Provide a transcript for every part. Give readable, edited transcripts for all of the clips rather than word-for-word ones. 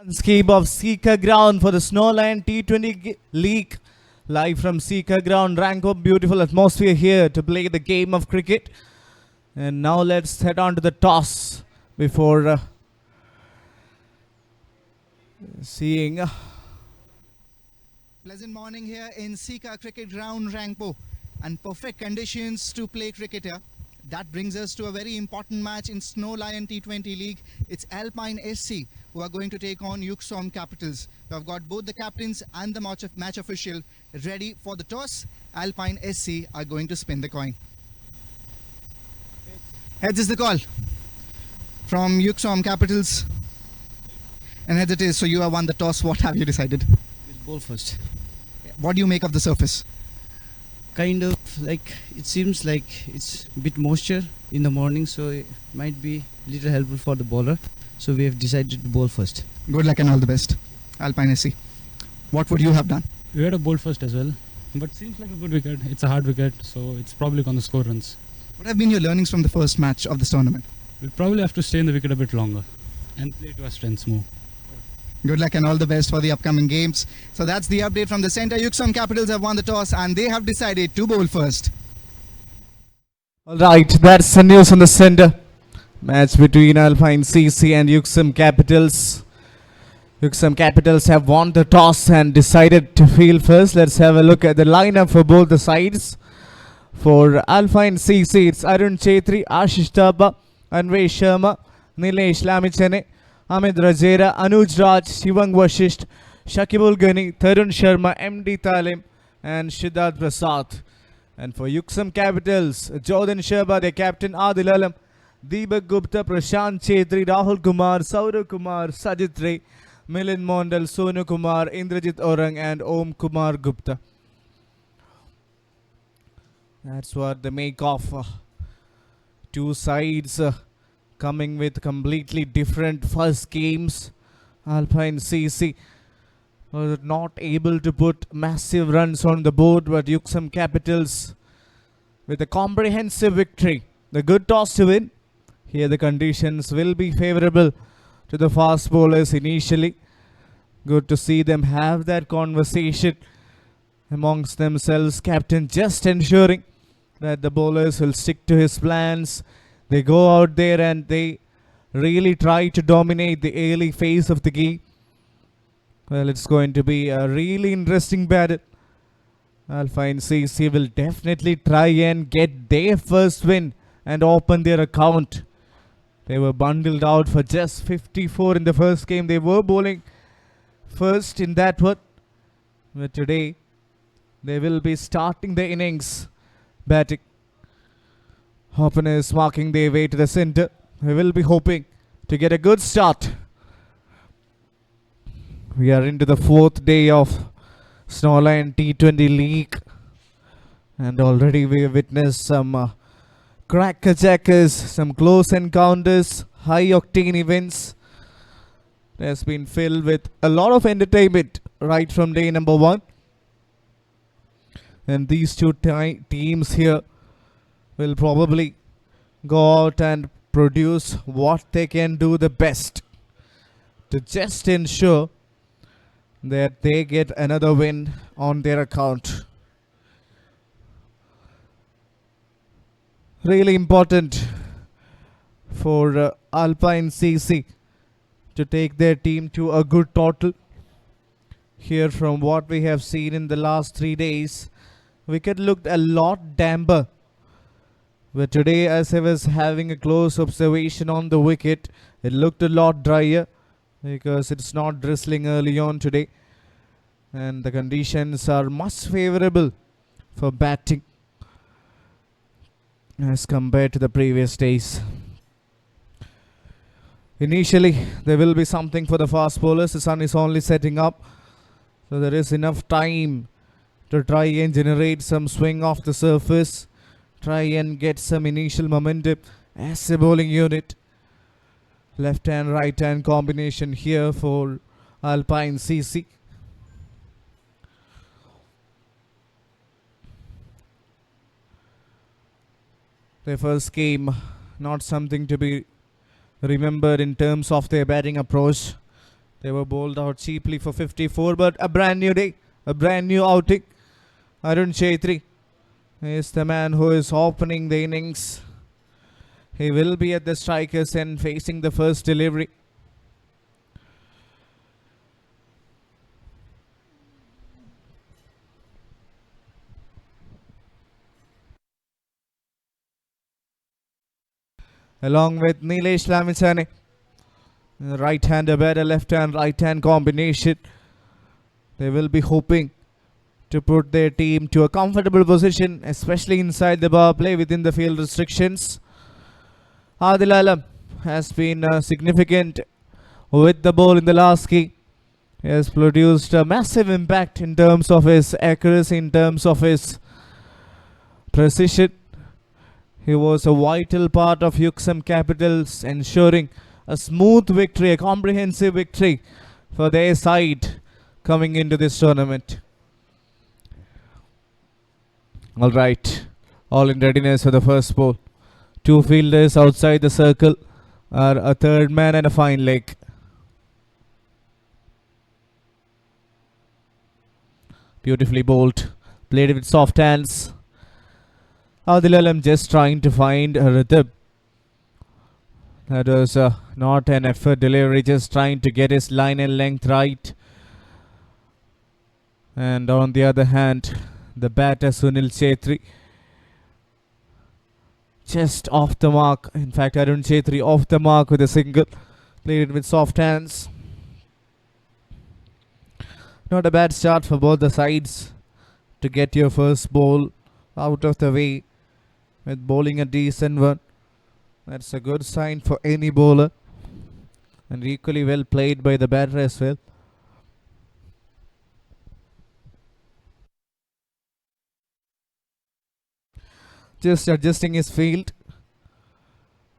Landscape of Sikkim ground for the Snowlion T20 League. Live from Sikkim ground. Rank up, beautiful atmosphere here to play the game of cricket. And now let's head on to the toss before seeing. Pleasant morning here in Sikkim cricket ground, Rangpo, and perfect conditions to play cricket here. That brings us to a very important match in Snowlion T20 League. It's Alpine SC who are going to take on Yuksom Capitals. We have got both the captains and the match official ready for the toss. Alpine SC are going to spin the coin. Heads is the call from Yuksom Capitals. And heads it is, so you have won the toss. What have you decided? We'll bowl first. What do you make of the surface? Kind of like, it seems like it's a bit moisture in the morning, so it might be a little helpful for the bowler. So we have decided to bowl first. Good luck and all the best, Alpine SC. What would you have done? We had a bowl first as well, but seems like a good wicket. It's a hard wicket, so it's probably going to score runs. What have been your learnings from the first match of this tournament? We'll probably have to stay in the wicket a bit longer and play to our strengths more. Good luck and all the best for the upcoming games. So that's the update from the centre. Yuksom Capitals have won the toss and they have decided to bowl first. Alright, that's the news on the centre. Match between Alpine CC and Yuksom Capitals. Yuksom Capitals have won the toss and decided to field first. Let's have a look at the lineup for both the sides. For Alpine CC, it's Arun Chetri, Ashish Taba, Anvesh Sharma, Nilesh Lamichane, Amit Rajera, Anuj Raj, Shivang Vashisht, Shakibul Ghani, Tarun Sharma, MD Talim, and Siddharth Prasad. And for Yuksom Capitals, Jordan Sherba, their captain, Adil Alam, Deepak Gupta, Prashant Chetri, Rahul Kumar, Saurav Kumar, Sajid Ray, Milind Mondal, Sonu Kumar, Indrajit Orang, and Om Kumar Gupta. That's what they make of two sides coming with completely different first games. Alpine CC was not able to put massive runs on the board, but Yuksom Capitals with a comprehensive victory. The good toss to win. Here the conditions will be favorable to the fast bowlers initially. Good to see them have that conversation amongst themselves. Captain just ensuring that the bowlers will stick to his plans. They go out there and they really try to dominate the early phase of the game. Well, it's going to be a really interesting battle. Alpine CC will definitely try and get their first win and open their account. They were bundled out for just 54 in the first game. They were bowling first in that one. But today, they will be starting the innings batting. Openers marking their way to the centre. We will be hoping to get a good start. We are into the fourth day of Snowlion T20 League. And already we have witnessed some cracker-jackers, some close encounters, high-octane events. It has been filled with a lot of entertainment right from day number one. And these two teams here will probably go out and produce what they can do the best to just ensure that they get another win on their account. Really important for Alpine CC to take their team to a good total. Here from what we have seen in the last 3 days, wicket looked a lot damper. But today, as I was having a close observation on the wicket, it looked a lot drier because it's not drizzling early on today. And the conditions are much favorable for batting as compared to the previous days. Initially, there will be something for the fast bowlers. The sun is only setting up, so there is enough time to try and generate some swing off the surface. Try and get some initial momentum as a bowling unit. Left hand, right hand combination here for Alpine CC. Their first game, not something to be remembered in terms of their batting approach. They were bowled out cheaply for 54, but a brand new day, a brand new outing. Arun Chaitri is the man who is opening the innings. He will be at the strikers end facing the first delivery. Along with Nilesh Lamitsane. Right-hander batter, left-hand, right-hand combination. They will be hoping to put their team to a comfortable position, especially inside the power play within the field restrictions. Adil Alam has been significant with the ball in the last key. He has produced a massive impact in terms of his accuracy, in terms of his precision. He was a vital part of Yuksom Capitals ensuring a smooth victory, a comprehensive victory for their side coming into this tournament. Alright, all in readiness for the first ball. Two fielders outside the circle are a third man and a fine leg. Beautifully bowled, played with soft hands. Adil Alam just trying to find a rhythm. That was not an effort delivery, just trying to get his line and length right. And on the other hand, the batter Sunil Chhetri just off the mark. In fact, Arun Chhetri off the mark with a single. Played it with soft hands. Not a bad start for both the sides to get your first ball out of the way with bowling a decent one. That's a good sign for any bowler, and equally well played by the batter as well. Just adjusting his field,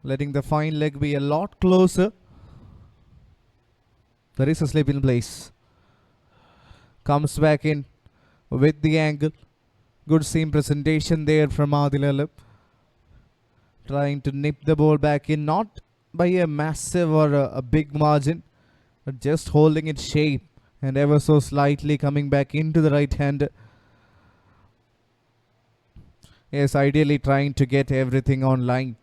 letting the fine leg be a lot closer. There is a slip in place. Comes back in with the angle. Good seam presentation there from Adil Alam. Trying to nip the ball back in, not by a massive or a big margin, but just holding its shape and ever so slightly coming back into the right hand. Yes, ideally trying to get everything on line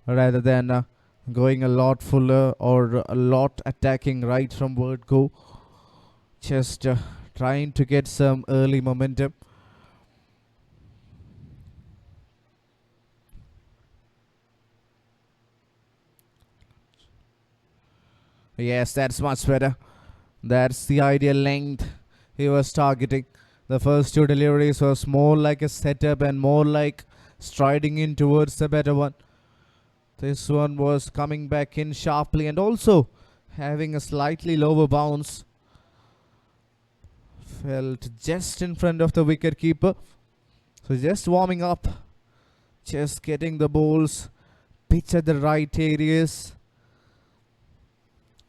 rather than going a lot fuller or a lot attacking right from word go. Just trying to get some early momentum. Yes, that's much better. That's the ideal length he was targeting. The first two deliveries was more like a setup and more like striding in towards the better one. This one was coming back in sharply and also having a slightly lower bounce. Felt just in front of the wicket keeper. So just warming up. Just getting the balls pitch at the right areas.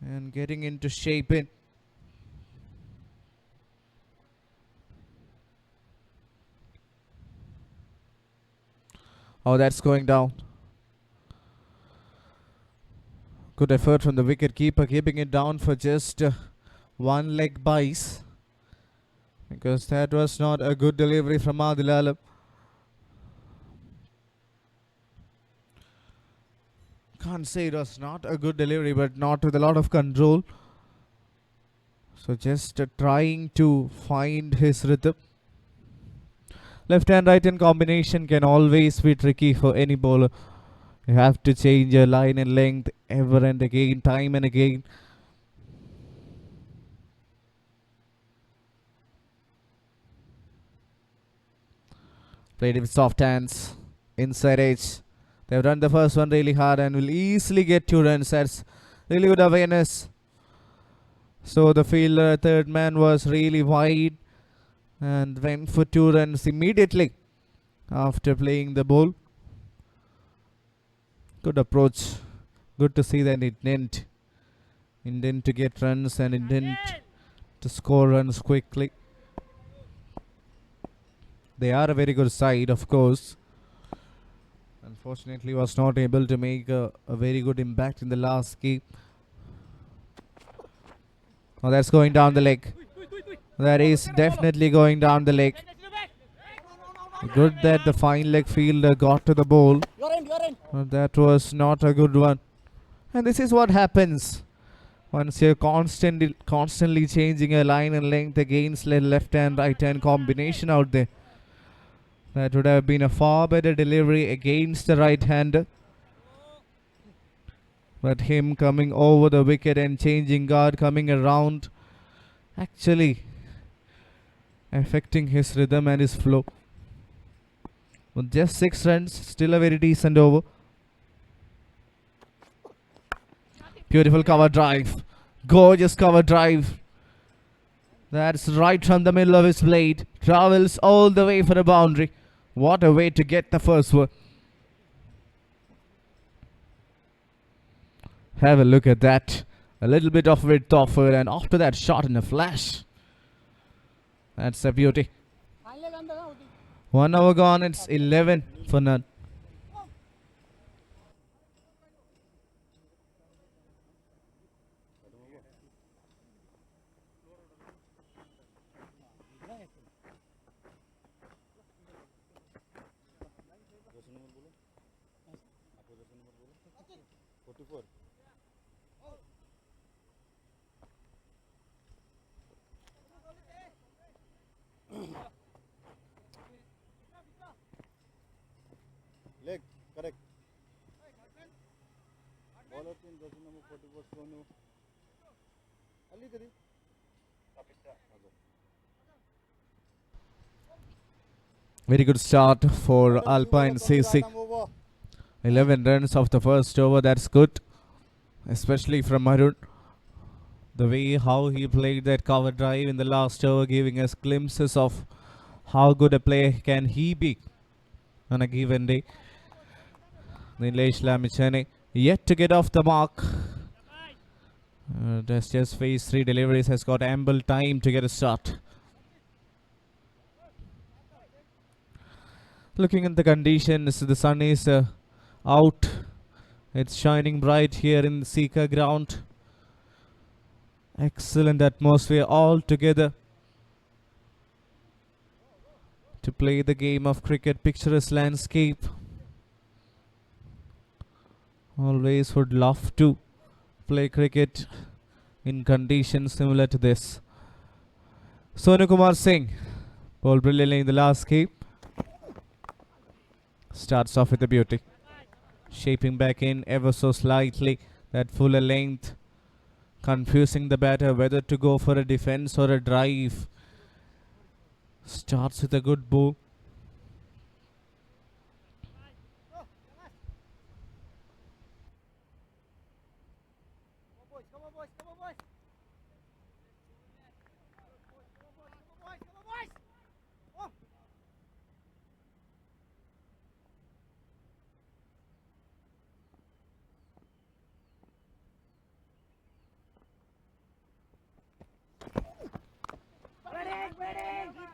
And getting into shape in. Oh, that's going down. Good effort from the wicket keeper, keeping it down for just one leg bice. Because that was not a good delivery from Adil Alam. Can't say it was not a good delivery, but not with a lot of control. So just trying to find his rhythm. Left hand right hand combination can always be tricky for any bowler. You have to change your line and length ever and again, time and again. Played it with soft hands. Inside edge. They've run the first one really hard and will easily get 2 runs. That's really good awareness. So the fielder, third man, was really wide and went for 2 runs immediately after playing the ball. Good approach. Good to see that intent to get runs and intent to score runs quickly. They are a very good side, of course. Unfortunately, was not able to make a very good impact in the last game. Oh, that's going down the leg. That is definitely going down the leg. Good that the fine leg fielder got to the ball. That was not a good one. And this is what happens once you're constantly changing a line and length against left and right hand combination out there. That would have been a far better delivery against the right hander. But him coming over the wicket and changing guard, coming around, actually affecting his rhythm and his flow. With just 6 runs, still a very decent over. Beautiful cover drive. Gorgeous cover drive. That's right from the middle of his blade. Travels all the way for a boundary. What a way to get the first one. Have a look at that. A little bit of width offered, and after that shot in a flash. That's a beauty. 1 hour gone, it's 11 for none. Leg, correct. Bowler team jersey number 44 Sonu. Ali kadi. Very good start for Alpine SC. 11 runs of the first over, that's good. Especially from Arun. The way how he played that cover drive in the last over, giving us glimpses of how good a player can he be on a given day. Nilesh Lamichane yet to get off the mark. That's just phase 3 deliveries, has got ample time to get a start. Looking at the conditions, the sun is out. It's shining bright here in the Sikkim ground. Excellent atmosphere all together to play the game of cricket. Picturesque landscape. Always would love to play cricket in conditions similar to this. Sonu Kumar Singh bowled brilliantly in the last game. Starts off with a beauty. Shaping back in ever so slightly. That fuller length. Confusing the batter whether to go for a defense or a drive. Starts with a good ball.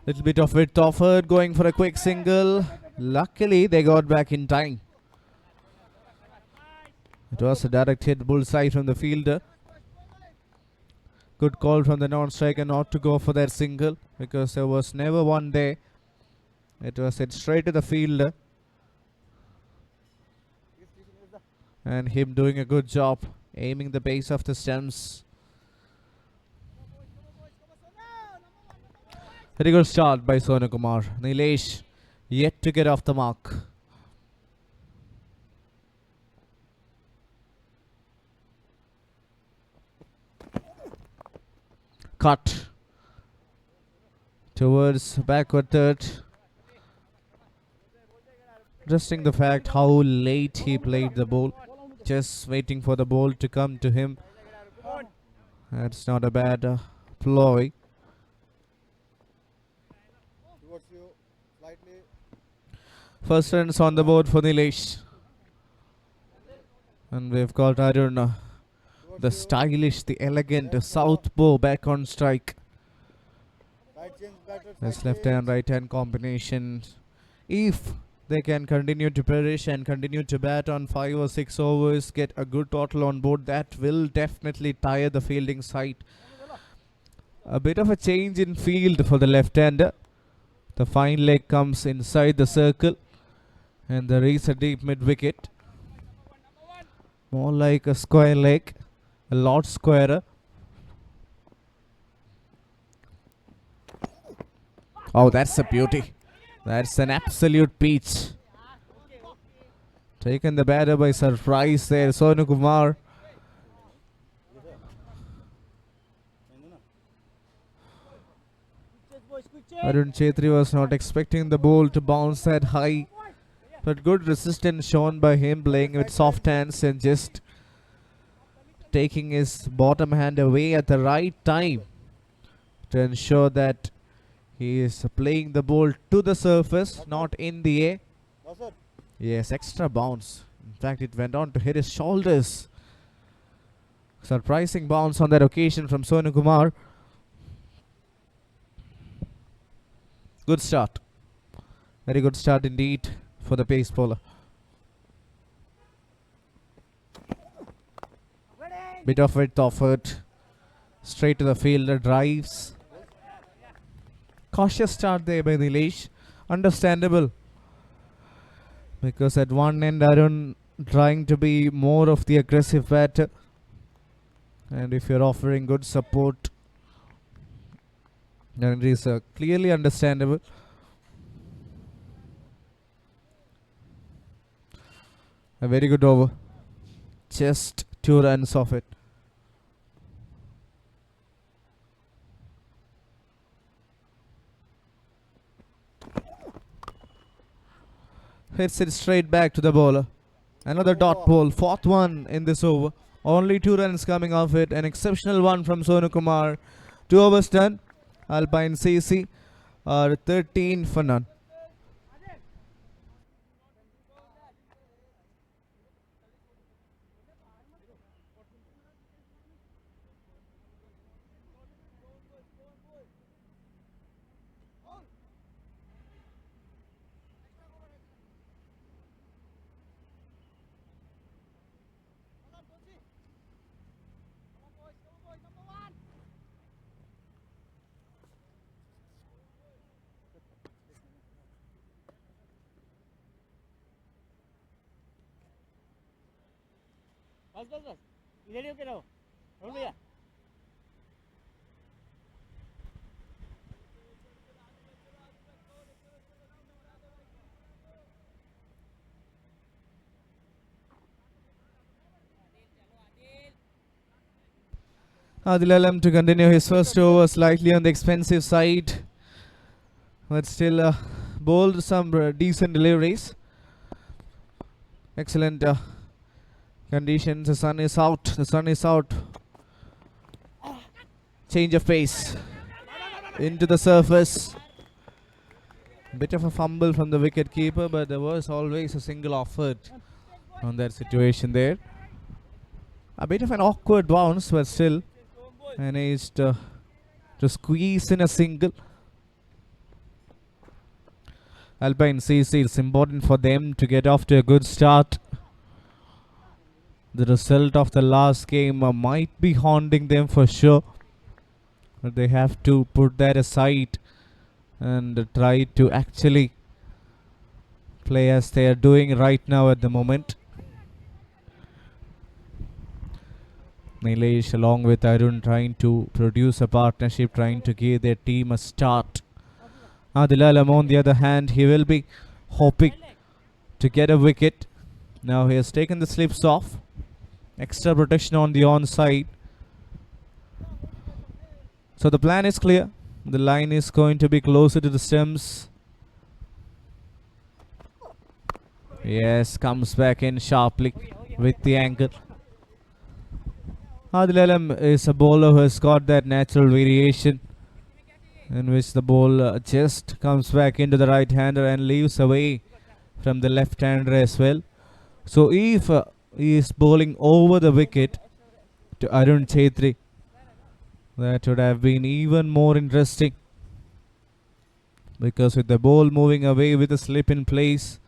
Little bit of width offered, going for a quick single. Luckily, they got back in time. It was a direct hit bullseye from the fielder. Good call from the non-striker not to go for that single, because there was never one there. It was hit straight to the fielder. And him doing a good job, aiming the base of the stumps. Very good start by Sonu Kumar. Nilesh yet to get off the mark. Cut towards backward third. Interesting the fact how late he played the ball. Just waiting for the ball to come to him. That's not a bad ploy. First runs on the board for Nilesh. And we've got Arun, the stylish, the elegant southpaw back on strike. This left hand, right hand combination. If they can continue to perish and continue to bat on 5 or 6 overs, get a good total on board, that will definitely tire the fielding side. A bit of a change in field for the left-hander. The fine leg comes inside the circle and there is a deep mid-wicket. More like a square leg, a lot squarer. Oh, that's a beauty. That's an absolute peach. Taken the batter by surprise there, Sonu Kumar. Arun Chetri was not expecting the ball to bounce that high, but good resistance shown by him, playing with soft hands and just taking his bottom hand away at the right time to ensure that he is playing the ball to the surface, not in the air. Yes, extra bounce. In fact, it went on to hit his shoulders. Surprising bounce on that occasion from Sonu Kumar. Good start. Very good start indeed for the pace bowler. Bit of width offered. Straight to the fielder, drives. Cautious start there by Nilesh. Understandable. Because at one end Arun trying to be more of the aggressive batter. And if you're offering good support, then it is clearly understandable. A very good over. Just 2 runs off it. Hits it straight back to the bowler. Another dot ball. 4th one in this over. Only 2 runs coming off it. An exceptional one from Sonu Kumar. 2 overs done. Alpine SC are 13 for none. बस इधर ही होके रहो राहुल भैया Adil Alam to continue his first over, slightly on the expensive side, but still bowled some decent deliveries. Excellent conditions. The sun is out. The sun is out. Change of pace into the surface. Bit of a fumble from the wicket keeper, but there was always a single offered on that situation there. A bit of an awkward bounce, but still managed to squeeze in a single. Alpine SC, it's important for them to get off to a good start. The result of the last game might be haunting them for sure, but they have to put that aside and try to actually play as they are doing right now at the moment. Nilesh along with Arun trying to produce a partnership, trying to give their team a start. Adil Alam on the other hand, he will be hoping to get a wicket. Now he has taken the slips off. Extra protection on the onside. So the plan is clear. The line is going to be closer to the stumps. Yes, comes back in sharply with the angle. Adil Alam is a bowler who has got that natural variation in which the ball just comes back into the right hander and leaves away from the left hander as well. So if he is bowling over the wicket to Arun Chetri, that would have been even more interesting, because with the ball moving away with a slip in place,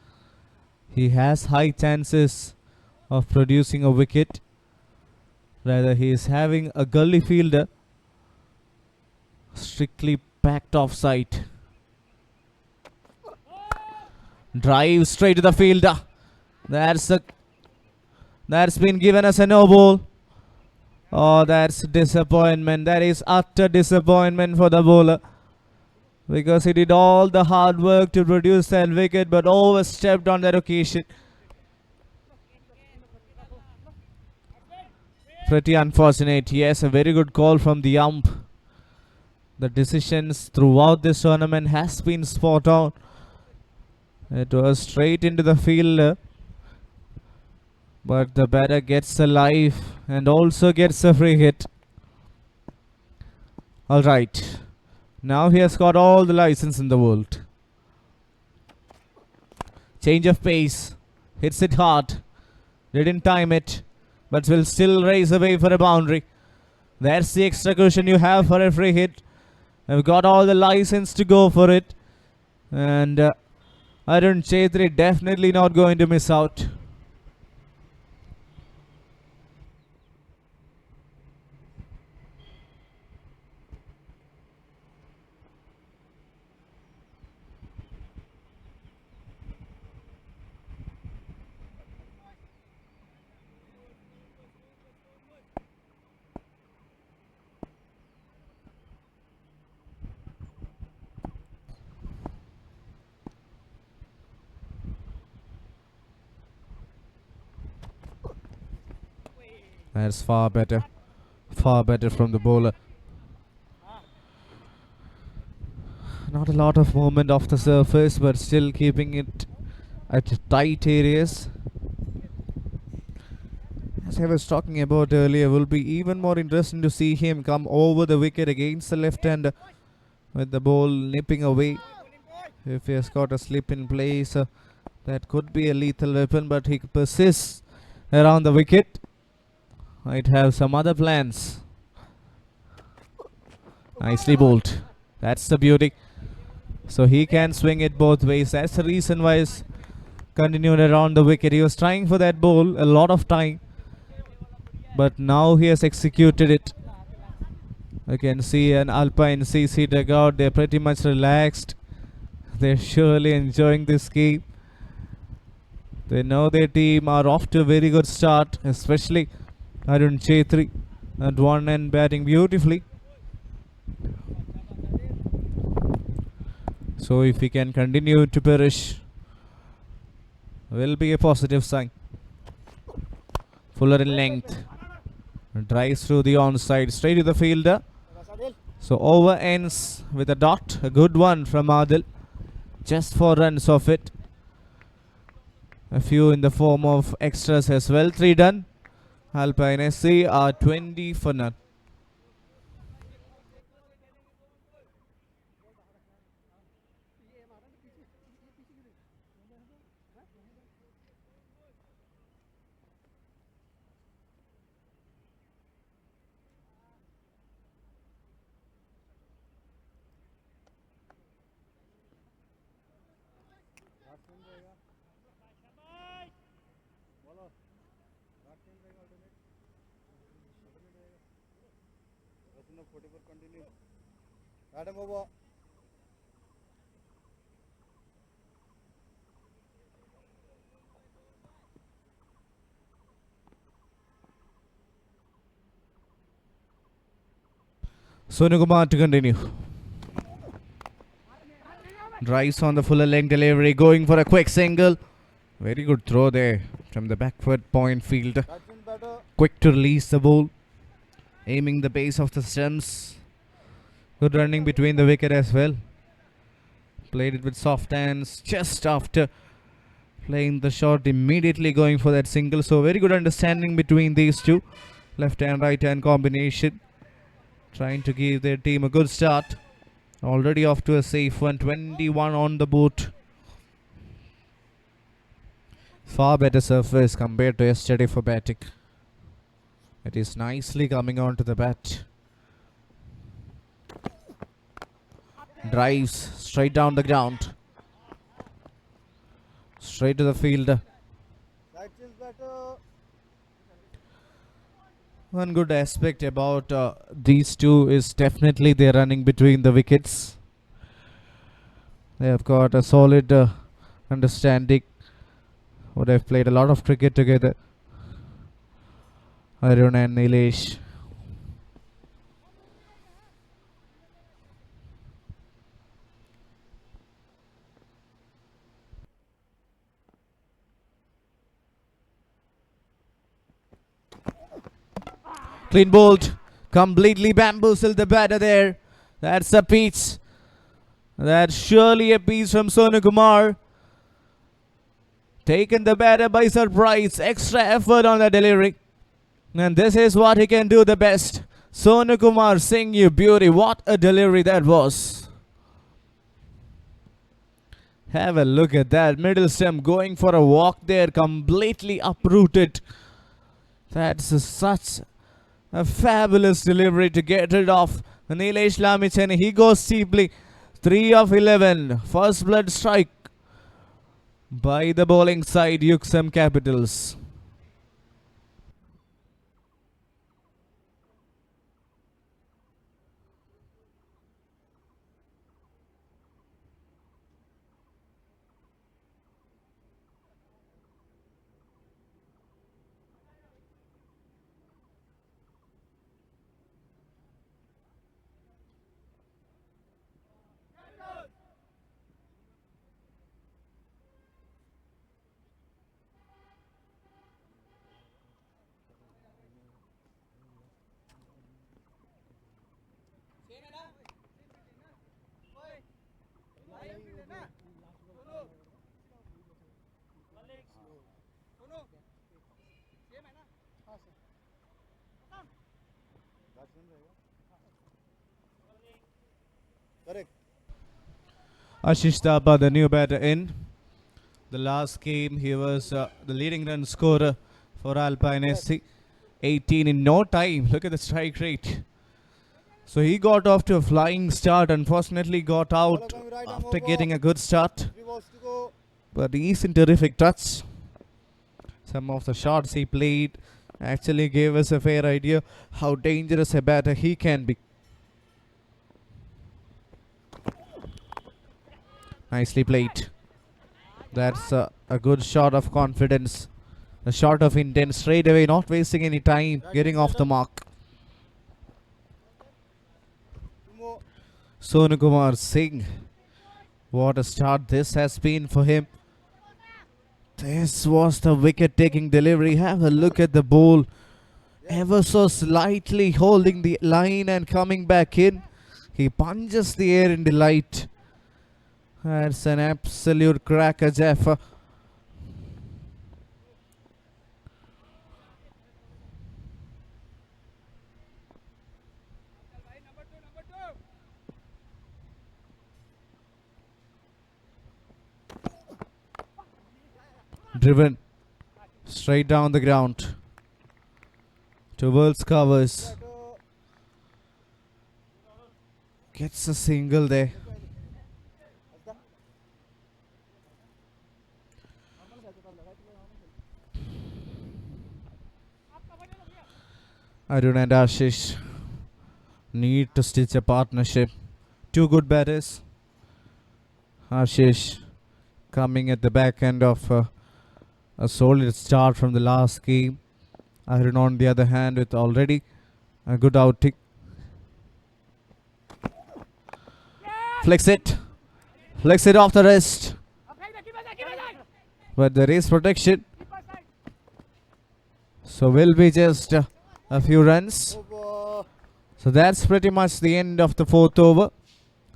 he has high chances of producing a wicket. Rather, he is having a gully fielder Strictly packed offside. Drive straight to the fielder. That's been given as a no ball. Oh, that's disappointment. That is utter disappointment for the bowler. Because he did all the hard work to produce that wicket but overstepped on that occasion. Pretty unfortunate. Yes, a very good call from the ump. The decisions throughout this tournament has been spot on. It was straight into the fielder. But the batter gets a life and also gets a free hit. Alright. Now he has got all the license in the world. Change of pace. Hits it hard. Didn't time it. But will still raise away for a boundary. That's the extra cushion you have for a free hit. I've got all the license to go for it. And Arun Chaitri definitely not going to miss out. That's far better. Far better from the bowler. Not a lot of movement off the surface, but still keeping it at tight areas. As I was talking about earlier, will be even more interesting to see him come over the wicket against the left hander with the ball nipping away. If he has got a slip in place, that could be a lethal weapon, but he persists around the wicket. Might have some other plans. Nicely bowled. That's the beauty. So he can swing it both ways. That's the reason why he's continued around the wicket. He was trying for that ball a lot of time, but now he has executed it. You can see an Alpine SC dugout. They're pretty much relaxed. They're surely enjoying this game. They know their team are off to a very good start, especially Arun Chaitri at one end batting beautifully. So if he can continue to perish, will be a positive sign. Fuller in length. Drives through the onside, straight to the fielder. So over ends with a dot. A good one from Adil. Just 4 runs of it. A few in the form of extras as well. 3 done. Alpine SC are 20 for none. Adam over. Sonukumar to continue. Drives on the fuller length delivery, going for a quick single. Very good throw there from the backward point fielder. Quick to release the ball. Aiming the base of the stumps. Good running between the wicket as well. Played it with soft hands just after playing the shot, immediately going for that single. So very good understanding between these two. Left hand, right hand combination. Trying to give their team a good start. Already off to a safe one. 21 on the boot. Far better surface compared to yesterday for batting. It is nicely coming on to the bat. Drives straight down the ground. Straight to the fielder. One good aspect about these two is definitely their running between the wickets. They have got a solid understanding. They've played a lot of cricket together. Arun and Nilesh. Clean bowled. Completely bamboozled the batter there. That's a piece. That's surely a piece from Sonu Kumar. Taken the batter by surprise. Extra effort on the delivery. And this is what he can do the best. Sonu Kumar Singh, you beauty. What a delivery that was. Have a look at that. Middle stem going for a walk there. Completely uprooted. That's such a fabulous delivery to get rid of Nilesh Lamichhane. He goes steeply. 3 of 11. First blood strike by the bowling side, Yuksom Capitals. Correct. Ashish Thapa, the new batter in. The last game, he was the leading run scorer for Alpine SC. 18 in no time. Look at the strike rate. So he got off to a flying start. Unfortunately, got out Ball coming right, after no getting ball. a good start. 3 balls to go. But he's in terrific touch. Some of the shots he played actually gave us a fair idea how dangerous a batter he can be. Nicely played. That's a good shot of confidence. A shot of intent straight away, not wasting any time, getting off the mark. 2 more. Sonu Kumar Singh. What a start this has been for him. This was the wicket taking delivery. Have a look at the ball. Ever so slightly holding the line and coming back in. He punches the air in delight. That's an absolute cracker, Jaffa. Driven straight down the ground towards covers. Gets a single there. Arun and Ashish need to stitch a partnership. Two good batters. Ashish coming at the back end of a solid start from the last game. Arun on the other hand with already a good outing. Flicks it. Flicks it off the wrist. But there is protection. So will be just a few runs. Over. So that's pretty much the end of the fourth over.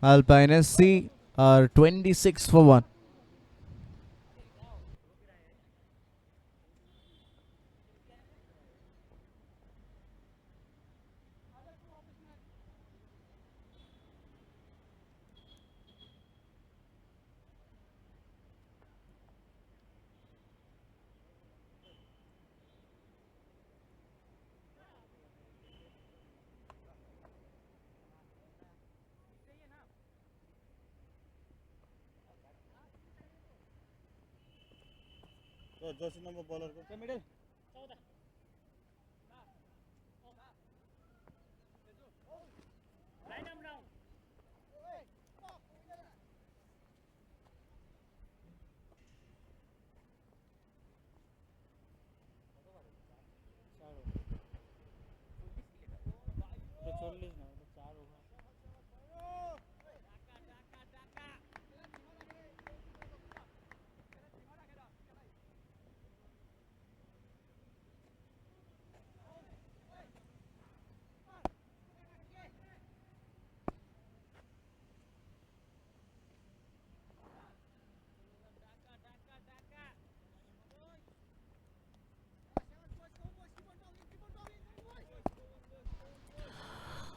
Alpine SC are 26 for 1. So, jersey number bowler को. Middle.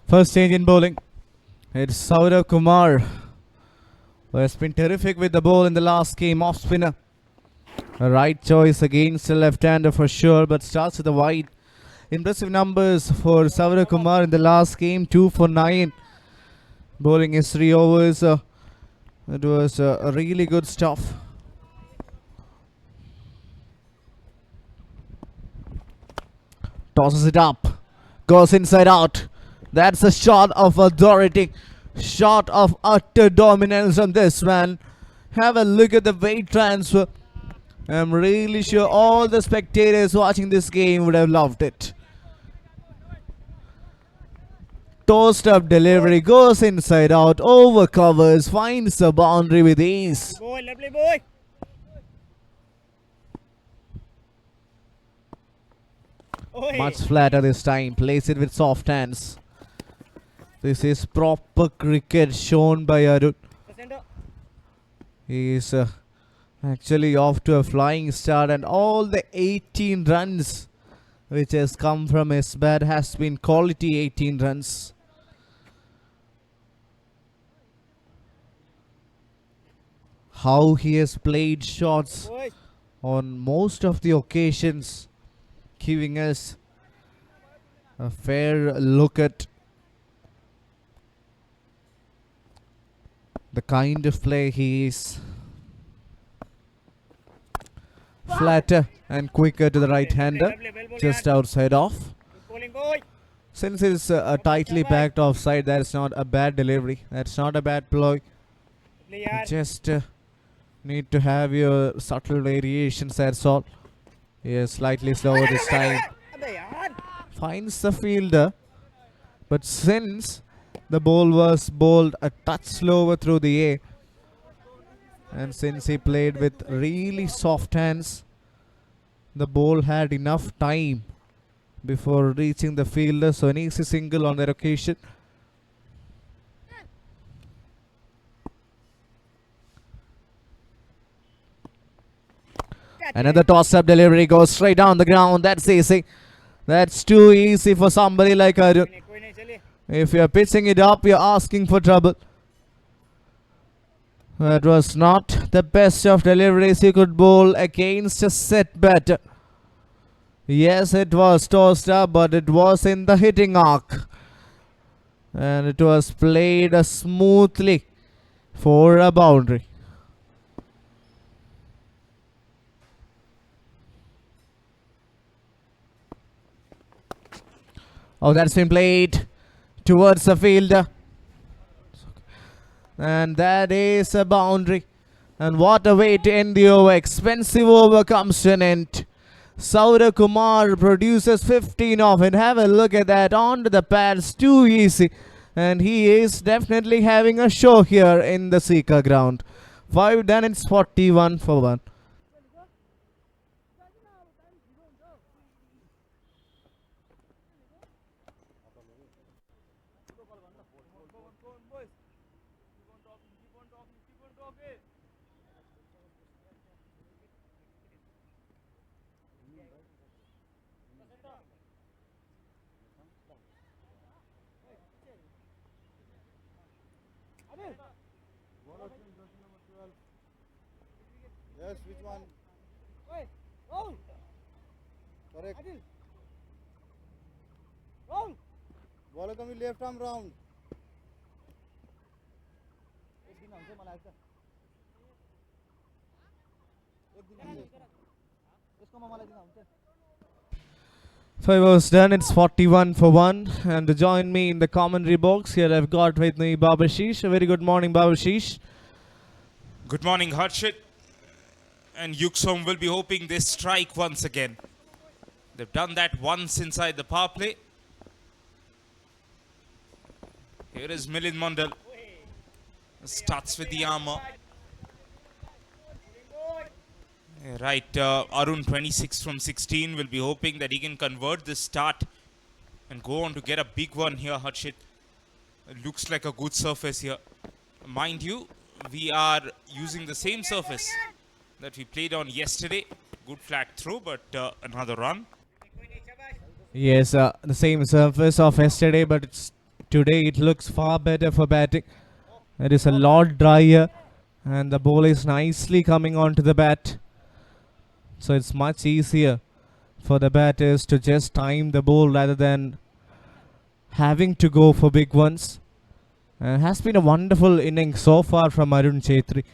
First change in bowling. It's Saurav Kumar, who has been terrific with the ball in the last game. Off spinner. A right choice against a left-hander for sure, but starts with the wide. Impressive numbers for Saurav Kumar in the last game. 2 for 9. Bowling his 3 overs. It was really good stuff. Tosses it up. Goes inside out. That's a shot of authority. Shot of utter dominance on this man. Have a look at the weight transfer. I'm really sure all the spectators watching this game would have loved it. Tossed up delivery, goes inside out, over covers, finds the boundary with ease. Boy, lovely boy. Oi. Much flatter this time, plays it with soft hands. This is proper cricket shown by Arun. He is actually off to a flying start, and all the 18 runs which has come from his bat has been quality 18 runs. How he has played shots Boy. on most of the occasions, giving us a fair look at the kind of play he is. Flatter and quicker to the right hander, just outside off. Bowling boy. Since it's a tightly backed offside, that's not a bad delivery, that's not a bad ploy. You just need to have your subtle variations, that's all. He is slightly slower this time. Finds the fielder, but since the ball was bowled a touch slower through the air, and since he played with really soft hands, the ball had enough time before reaching the fielder, so an easy single on that occasion. Another toss-up delivery goes straight down the ground. That's easy. That's too easy for somebody like Arun. If you're pitching it up, you're asking for trouble. That was not the best of deliveries you could bowl against a set batter. Yes, it was tossed up, but it was in the hitting arc. And it was played smoothly for a boundary. Oh, that's been played towards the fielder. And that is a boundary. And what a way to end the over. Expensive over comes to an end. Saurav Kumar produces 15 off. And have a look at that. Onto the pads. Too easy. And he is definitely having a show here in the Sikkim ground. 5 done. It's 41 for 1. Yes, which one? Correct. Ball coming left arm round. Five overs done. It's 41 for 1. And to join me in the commentary box here, I've got with me Babashish. A very good morning, Babashish. Good morning, Harshit. And Yuksom will be hoping they strike once again. They've done that once inside the power play. Here is Milind Mondal. Starts with the armour. Right, Arun 26 from 16 will be hoping that he can convert this start and go on to get a big one here, Harshit. It looks like a good surface here. Mind you, we are using the same surface that we played on yesterday. Good flat throw, but another run. Yes, the same surface of yesterday, but it's Today it looks far better for batting. It is a lot drier and the ball is nicely coming onto the bat. So it's much easier for the batters to just time the ball rather than having to go for big ones. Has been a wonderful inning so far from Arun Chetri.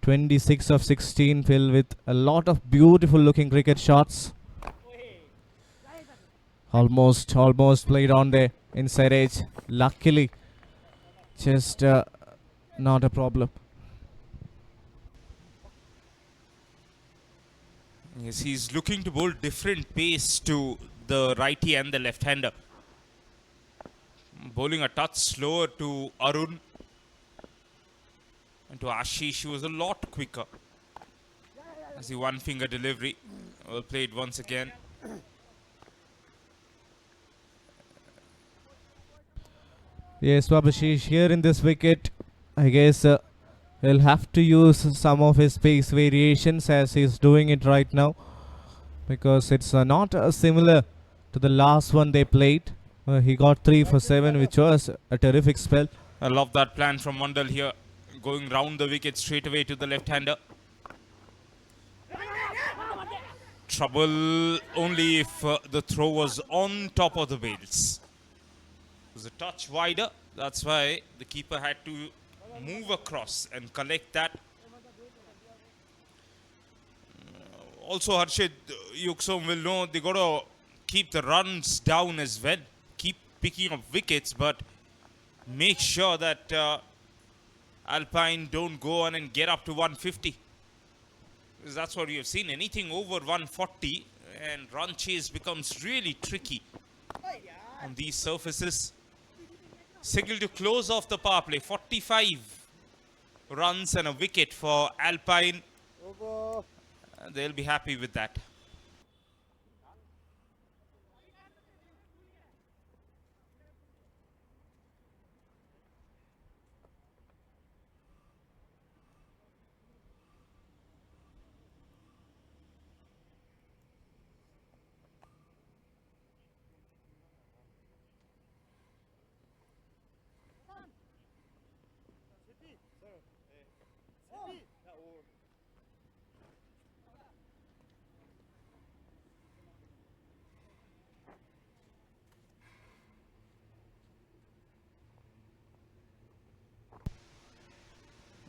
26 of 16 filled with a lot of beautiful looking cricket shots. Almost played on the inside edge. Luckily, just not a problem. Yes, he's looking to bowl different pace to the righty and the left-hander. Bowling a touch slower to Arun. And to Ashish, who was a lot quicker. As the one-finger delivery. Well played once again. Yes, Babashish here in this wicket. I guess he'll have to use some of his pace variations as he's doing it right now. Because it's not similar to the last one they played. He got 3 for 7, which was a terrific spell. I love that plan from Mandal here. Going round the wicket straight away to the left-hander. Trouble only if the throw was on top of the bails. It was a touch wider. That's why the keeper had to move across and collect that. Also, Harshit, Yuksom will know they got to keep the runs down as well. Keep picking up wickets, but make sure that Alpine don't go on and get up to 150. Because that's what we have seen. Anything over 140 and run chase becomes really tricky on these surfaces. Signal to close off the power play. 45 runs and a wicket for Alpine. They'll be happy with that.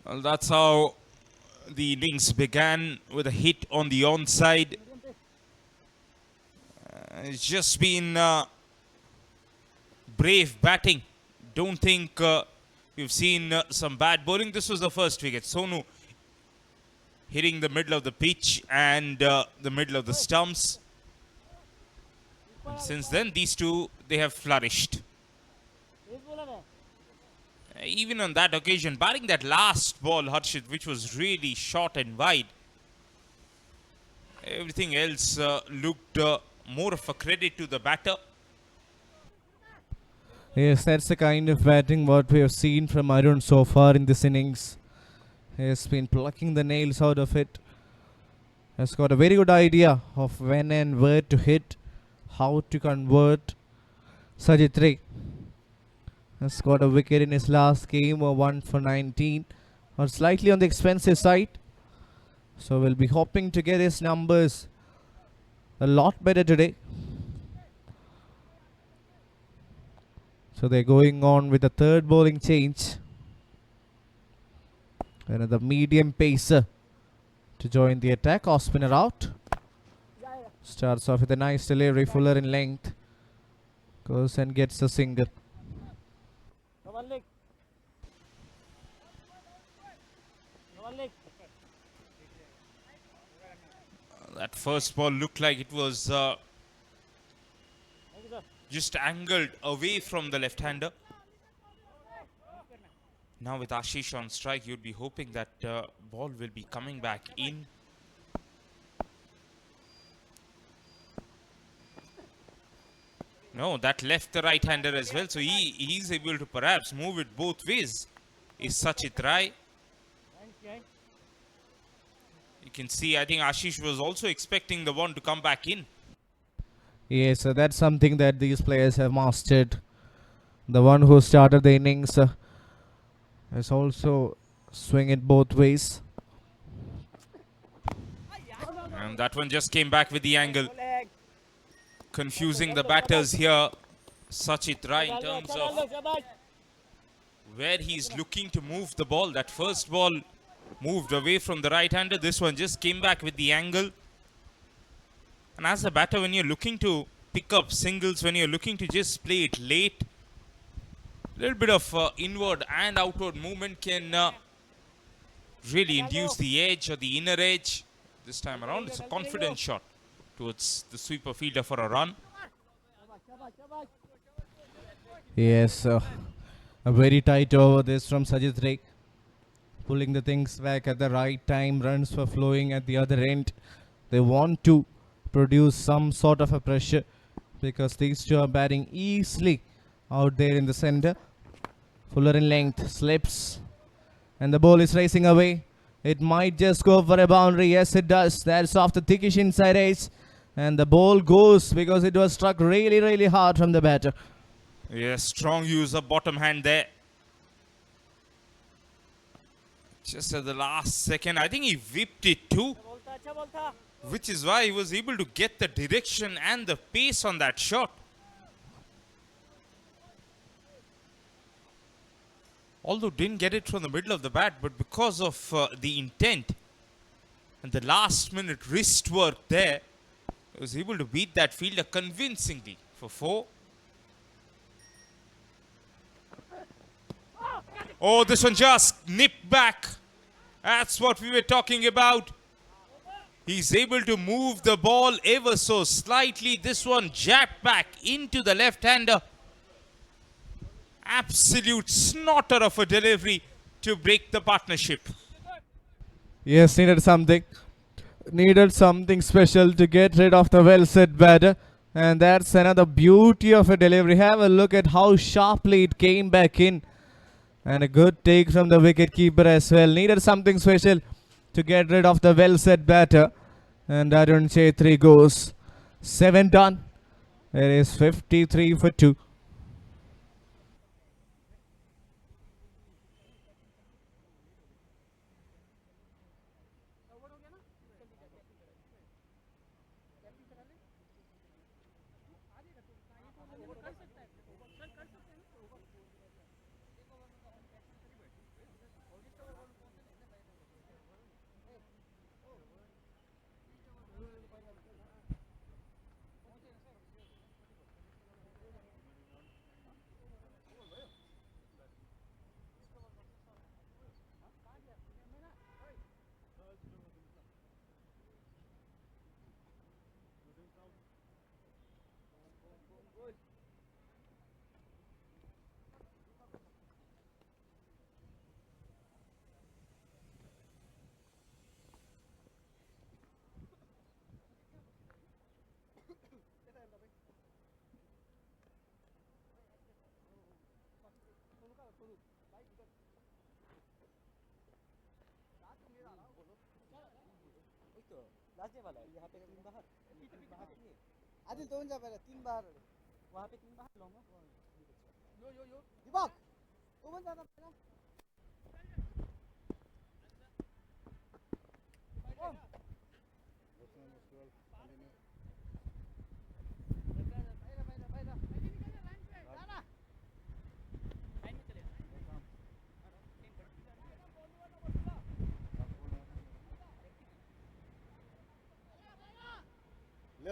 Well, that's how the innings began, with a hit on the onside. It's just been brave batting. Don't think we've seen some bad bowling. This was the first wicket. Sonu hitting the middle of the pitch and the middle of the stumps. And since then, these two, they have flourished. Even on that occasion, barring that last ball, Harshit, which was really short and wide, everything else looked more of a credit to the batter. Yes, that's the kind of batting what we have seen from Arun so far in this innings. He has been plucking the nails out of it. Has got a very good idea of when and where to hit, how to convert. Sajitri has got a wicket in his last game, 1 for 19, or slightly on the expensive side. So we'll be hoping to get his numbers a lot better today. So they're going on with a third bowling change. Another medium pacer to join the attack. Off spinner out. Starts off with a nice delivery, fuller in length. Goes and gets a single. That first ball looked like it was just angled away from the left-hander. Now with Ashish on strike, you'd be hoping that ball will be coming back in. No, that left the right-hander as well, so he's able to perhaps move it both ways. Is Sachit Rai? You can see, I think Ashish was also expecting the one to come back in. Yes, so that's something that these players have mastered. The one who started the innings is also swing it both ways. And that one just came back with the angle. Confusing the batters here, Sachit Rai, in terms of where he's looking to move the ball. That first ball moved away from the right-hander. This one just came back with the angle. And as a batter, when you're looking to pick up singles, when you're looking to just play it late, a little bit of inward and outward movement can really induce the edge or the inner edge. This time around, it's a confident shot towards the sweeper fielder for a run. Yes, a very tight over this from Sajid Ray. Pulling the things back at the right time. Runs were flowing at the other end. They want to produce some sort of a pressure because these two are batting easily out there in the center. Fuller in length, slips, and the ball is racing away. It might just go for a boundary. Yes, it does. That's off the thickish inside edge. And the ball goes because it was struck really, really hard from the batter. Yes, strong use of bottom hand there. Just at the last second, I think he whipped it too, which is why he was able to get the direction and the pace on that shot. Although didn't get it from the middle of the bat, but because of the intent and the last minute wrist work there, he was able to beat that fielder convincingly for 4. Oh, this one just nipped back. That's what we were talking about. He's able to move the ball ever so slightly. This one jabbed back into the left-hander. Absolute snorter of a delivery to break the partnership. Yes, needed something special to get rid of the well-set batter. And that's another beauty of a delivery. Have a look at how sharply it came back in. And a good take from the wicket-keeper as well. Needed something special to get rid of the well-set batter. And Arun Chetri goes 7 done. It is 53 for 2. Adil तो जा पहले 3 बार वहां पे 3 बार लूंगा यो दिमाग वो बन जाता पहला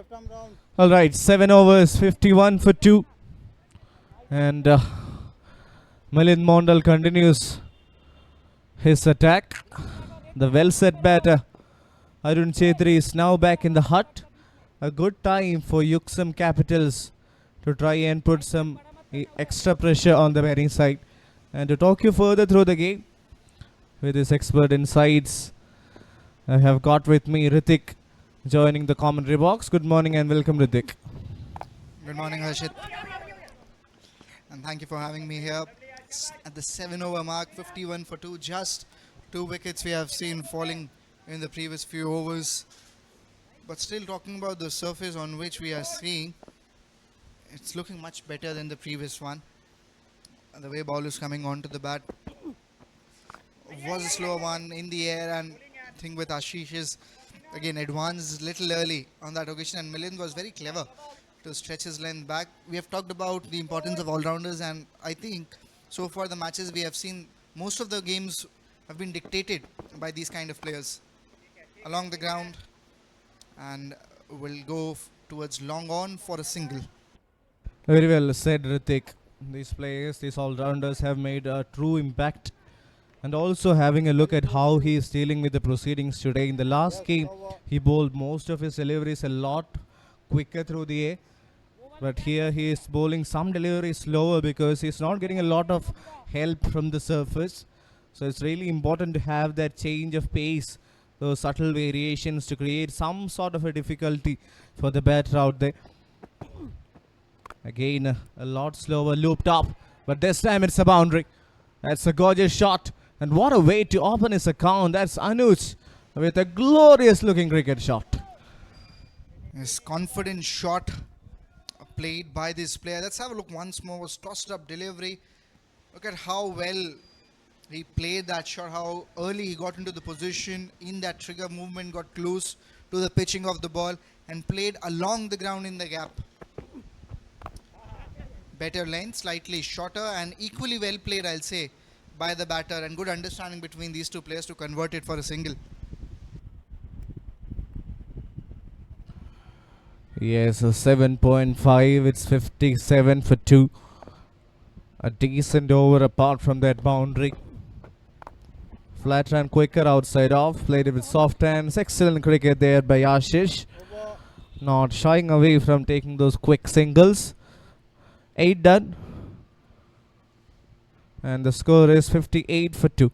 left arm round. All right, 7 overs, 51 for 2. And Milind Mondal continues his attack. The well-set batter Arun Chetri is now back in the hut. A good time for Yuksom Capitals to try and put some extra pressure on the batting side. And to talk you further through the game with his expert insights, I have got with me Ritik joining the commentary box. Good morning and welcome, Ritik. Good morning, Harshit. And thank you for having me here. At the 7 over mark, 51 for 2. Just 2 wickets we have seen falling in the previous few overs. But still talking about the surface on which we are seeing, it's looking much better than the previous one. The way ball is coming onto the bat was a slow one in the air, and I think with Ashish is again advanced little early on that occasion, and Milind was very clever to stretch his length back. We have talked about the importance of all-rounders, and I think so far the matches we have seen, most of the games have been dictated by these kind of players along the ground, and will go towards long on for a single. Very well said, Ritik. These players, these all-rounders have made a true impact. And also having a look at how he is dealing with the proceedings today. In the last game, he bowled most of his deliveries a lot quicker through the air. But here he is bowling some deliveries slower because he's not getting a lot of help from the surface. So it's really important to have that change of pace, those subtle variations to create some sort of a difficulty for the batter out there. Again, a lot slower, looped up, but this time it's a boundary. That's a gorgeous shot, and what a way to open his account. That's Anuj with a glorious looking cricket shot. His confident shot played by this player. Let's have a look once more. Was tossed up delivery. Look at how well he played that shot, how early he got into the position in that trigger movement, got close to the pitching of the ball and played along the ground in the gap. Better length, slightly shorter, and equally well played, I'll say, by the batter, and good understanding between these two players to convert it for a single. Yes, a 7.5. It's 57 for 2. A decent over apart from that boundary. Flat and quicker outside off. Played it with soft hands. Excellent cricket there by Ashish. Not shying away from taking those quick singles. 8 done. And the score is 58 for 2.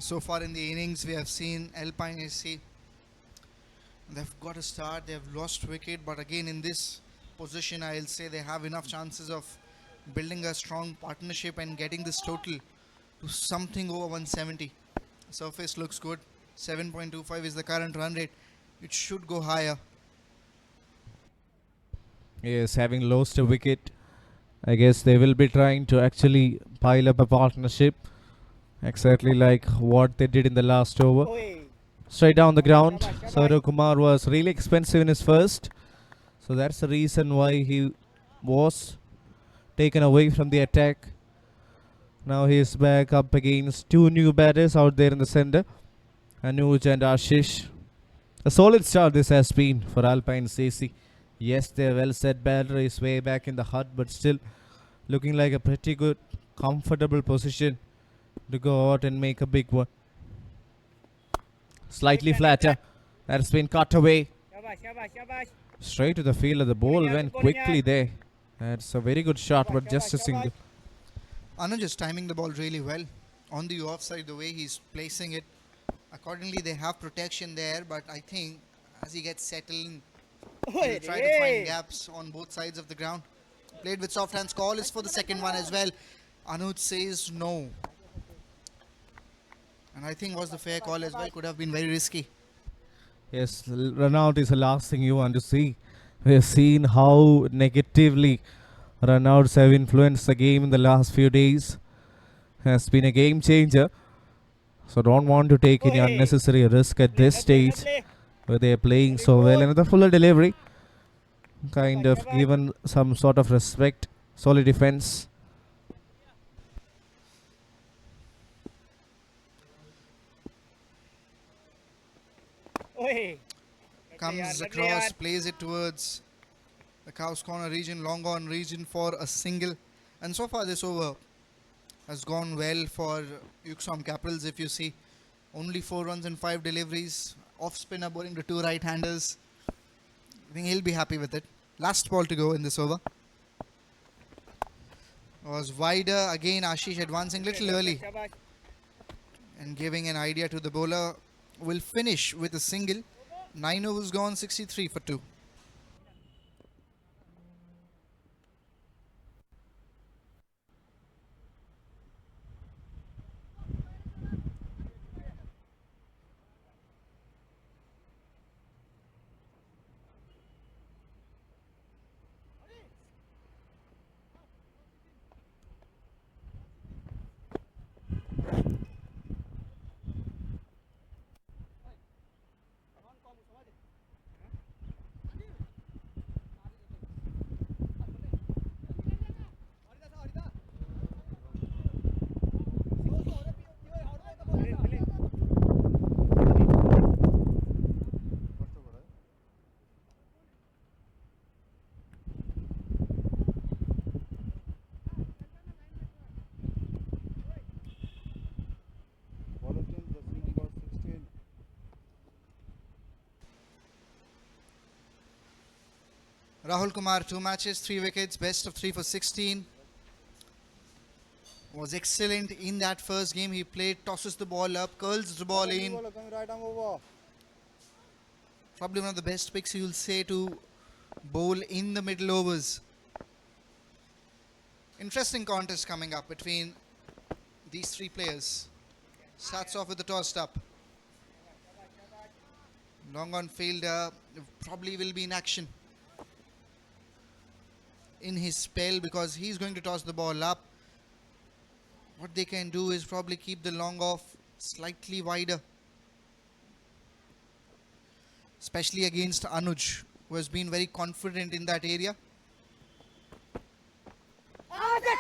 So far in the innings, we have seen Alpine SC. They've got a start, they've lost wicket, but again in this position, I'll say they have enough chances of building a strong partnership and getting this total to something over 170. Surface looks good. 7.25 is the current run rate. It should go higher. Yes, having lost a wicket, I guess they will be trying to actually pile up a partnership. Exactly like what they did in the last over. Straight down the ground. Saurav Kumar was really expensive in his first. So that's the reason why he was taken away from the attack. Now he is back up against two new batters out there in the center. Anuj and Ashish. A solid start this has been for Alpine SC. Yes, their well set batter is way back in the hut, but still looking like a pretty good, comfortable position to go out and make a big one. Slightly flatter. That's been cut away. Straight to the field. The ball went quickly there. That's a very good shot, but just a single. Anuj is timing the ball really well. On the offside, the way he's placing it. Accordingly, they have protection there, but I think as he gets settled, he'll try to find gaps on both sides of the ground. Played with soft hands. Call is for the second one as well. Anuj says no. And I think was the fair call as well. Could have been very risky. Yes, run out is the last thing you want to see. We have seen how negatively run outs have influenced the game in the last few days. Has been a game changer. So don't want to take any unnecessary risk at this stage where they are playing so well. Another fuller delivery. Kind of given some sort of respect. Solid defense. Comes across, plays it towards the Cows Corner region, long on region for a single. And so far this over has gone well for Yuksom Capitals. If you see, only 4 runs and 5 deliveries. off spinner bowling to 2 right-handers. I think he'll be happy with it. Last ball to go in this over. Was wider. Again, Ashish advancing little early and giving an idea to the bowler. Will finish with a single. 9 overs gone, 63 for 2. Rahul Kumar, 2 matches, 3 wickets, best of 3 for 16. Was excellent in that first game. He played, tosses the ball up, curls the ball in. Probably one of the best picks you'll say to bowl in the middle overs. Interesting contest coming up between these 3 players. Starts off with the tossed up. Long on fielder probably will be in action in his spell because he's going to toss the ball up. What they can do is probably keep the long off slightly wider, especially against Anuj, who has been very confident in that area.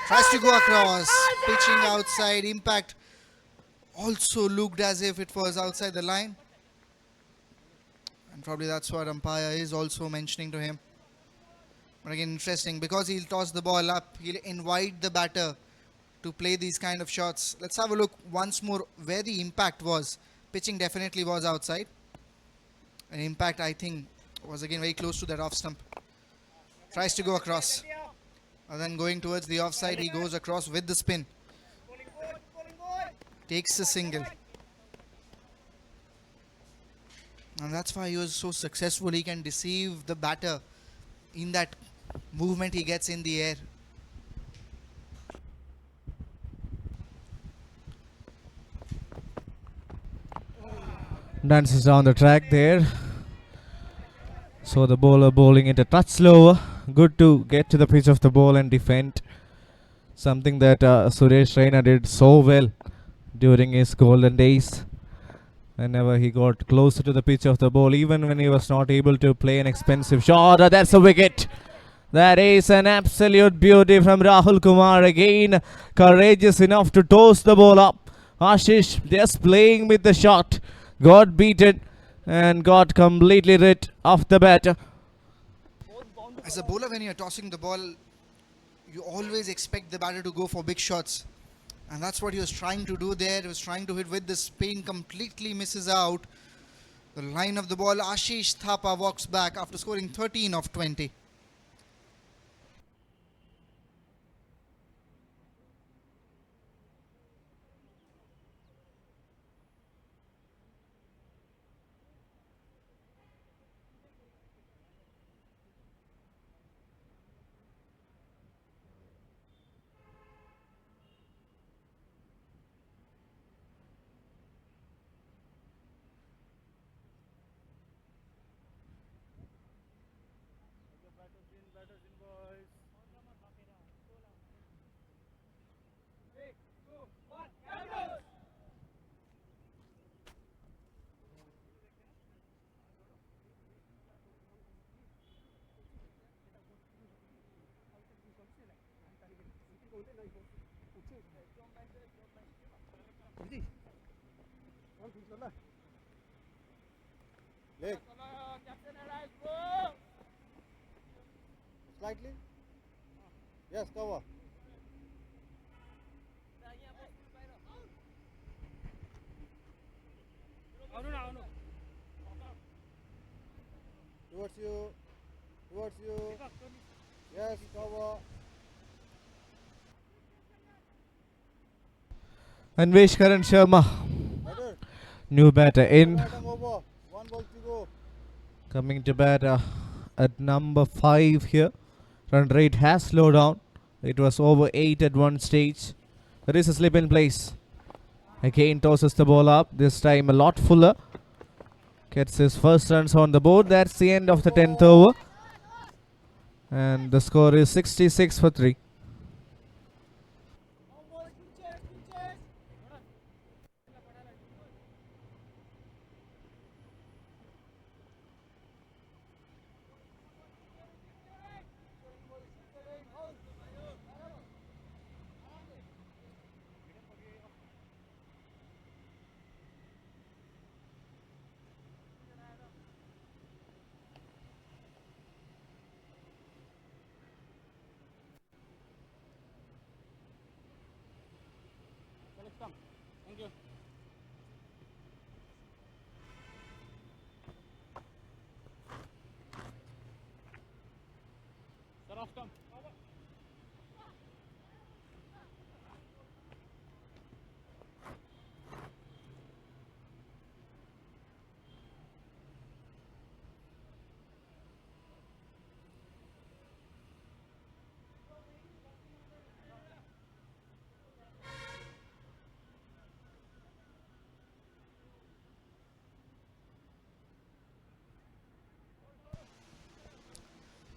Tries to go across, pitching outside. Impact also looked as if it was outside the line, and probably that's what umpire is also mentioning to him. But again, interesting, because he'll toss the ball up, he'll invite the batter to play these kind of shots. Let's have a look once more where the impact was. Pitching definitely was outside. And impact, I think, was again very close to that off stump. Tries to go across. And then going towards the offside, he goes across with the spin. Takes a single. And that's why he was so successful. He can deceive the batter in that movement he gets in the air. Dances down the track there. So the bowler bowling it a touch slower. Good to get to the pitch of the ball and defend. Something that Suresh Raina did so well during his golden days. Whenever he got closer to the pitch of the ball, even when he was not able to play an expensive shot. That's a wicket. That is an absolute beauty from Rahul Kumar again. Courageous enough to toss the ball up. Ashish just playing with the shot. Got beaten and got completely rid of the batter. As a bowler, when you're tossing the ball, you always expect the batter to go for big shots. And that's what he was trying to do there. He was trying to hit with the spin, completely misses out the line of the ball. Ashish Thapa walks back after scoring 13 of 20. Leg. Slightly. Yes, cover. Towards you. Towards you. Yes, cover. Anvesh Karan Sharma, Better. new batter in. Item over. One ball to go. Coming to bat at number 5 here. Run rate has slowed down. It was over 8 at one stage. There is a slip in place. Again tosses the ball up. This time a lot fuller. Gets his first runs on the board. That's the end of the 10th over. And the score is 66 for 3.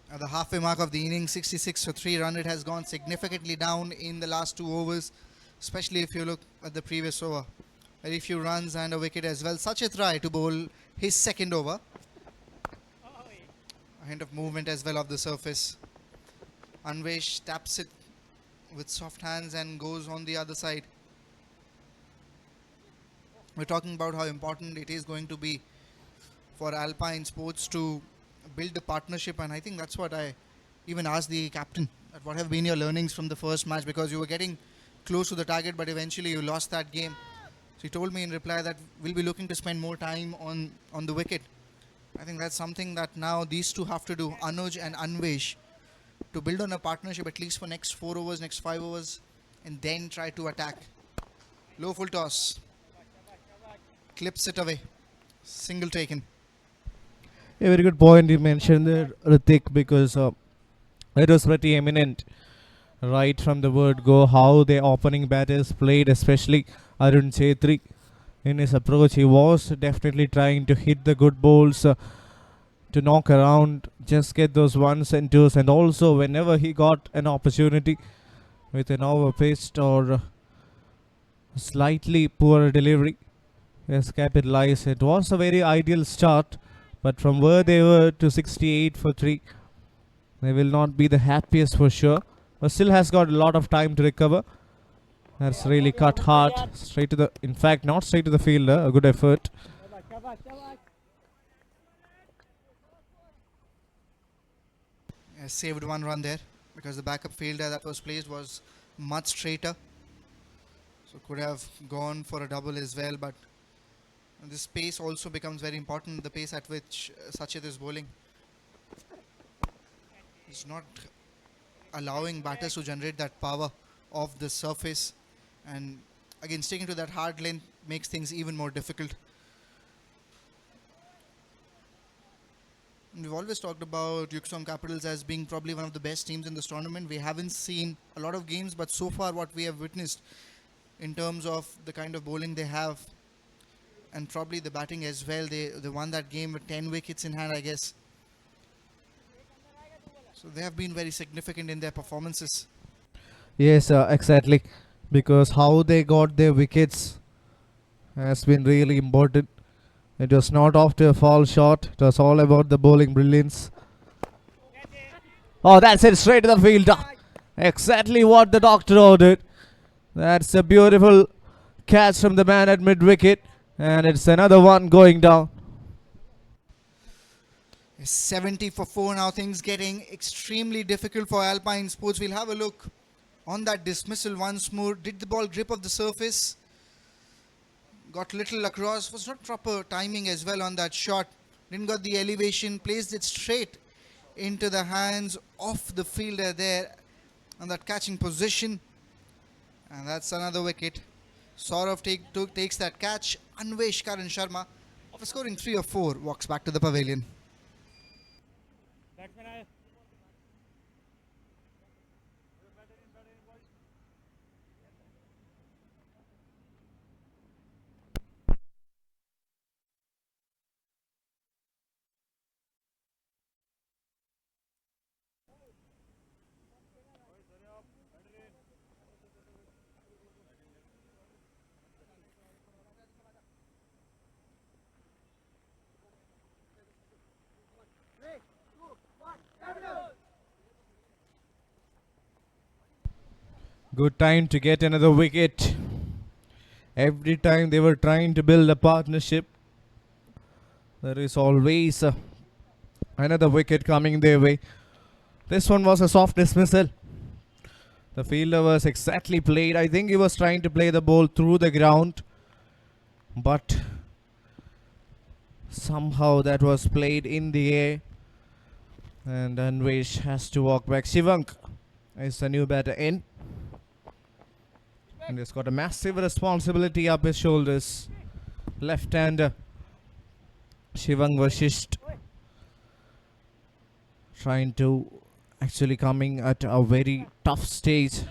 At the halfway mark of the inning, 66 for 3. Run rate has gone significantly down in the last 2 overs, especially if you look at the previous over. Very few runs and a wicket as well. Such a try to bowl his second over. A hint of movement as well off the surface. Anvesh taps it with soft hands and goes on the other side. We're talking about how important it is going to be for Alpine Sports to build a partnership, and I think that's what I even asked the captain, that what have been your learnings from the first match, because you were getting close to the target but eventually you lost that game. So he told me in reply that we'll be looking to spend more time on the wicket. I think that's something that now these two have to do, Anuj and Anvesh, to build on a partnership at least for next 4 overs, next 5 overs, and then try to attack. Low full toss, clips it away, single taken. A very good point you mentioned there, Ritik, because it was pretty eminent right from the word go how the opening batters played, especially Arun Chetri. In his approach, he was definitely trying to hit the good balls, to knock around, just get those ones and twos, and also whenever he got an opportunity with an overpitched or slightly poor delivery, yes, capitalize. It was a very ideal start. But from where they were to 68 for 3, they will not be the happiest for sure. But still has got a lot of time to recover. That's really cut hard. Straight to the, in fact, not straight to the fielder. A good effort. Saved one run there because the backup fielder that was placed was much straighter. So could have gone for a double as well, but this pace also becomes very important, the pace at which Sachit is bowling. He's not allowing batters to generate that power off the surface, and again sticking to that hard length makes things even more difficult. And we've always talked about Yuksom Capitals as being probably one of the best teams in this tournament. We haven't seen a lot of games, but so far what we have witnessed in terms of the kind of bowling they have, and probably the batting as well. They won that game with 10 wickets in hand, I guess. So they have been very significant in their performances. Yes, exactly. Because how they got their wickets has been really important. It was not after a foul shot. It was all about the bowling brilliance. Oh, that's it. Straight to the fielder. Exactly what the doctor ordered. That's a beautiful catch from the man at mid-wicket. And it's another one going down. 70 for 4 now. Things getting extremely difficult for Alpine Sports. We'll have a look on that dismissal once more. Did the ball grip off the surface? Got little across. Was not proper timing as well on that shot. Didn't got the elevation, placed it straight into the hands of the fielder there on that catching position. And that's another wicket. Saurav takes that catch. Anvesh Karan Sharma, after scoring 3 or 4, walks back to the pavilion. Good time to get another wicket. Every time they were trying to build a partnership, there is always another wicket coming their way. This one was a soft dismissal. The fielder was exactly played. I think he was trying to play the ball through the ground, but somehow that was played in the air. And Anvesh has to walk back. Shivank is the new batter in. And he's got a massive responsibility up his shoulders. Left-hander Shivang Vashisht trying to actually coming at a very tough stage.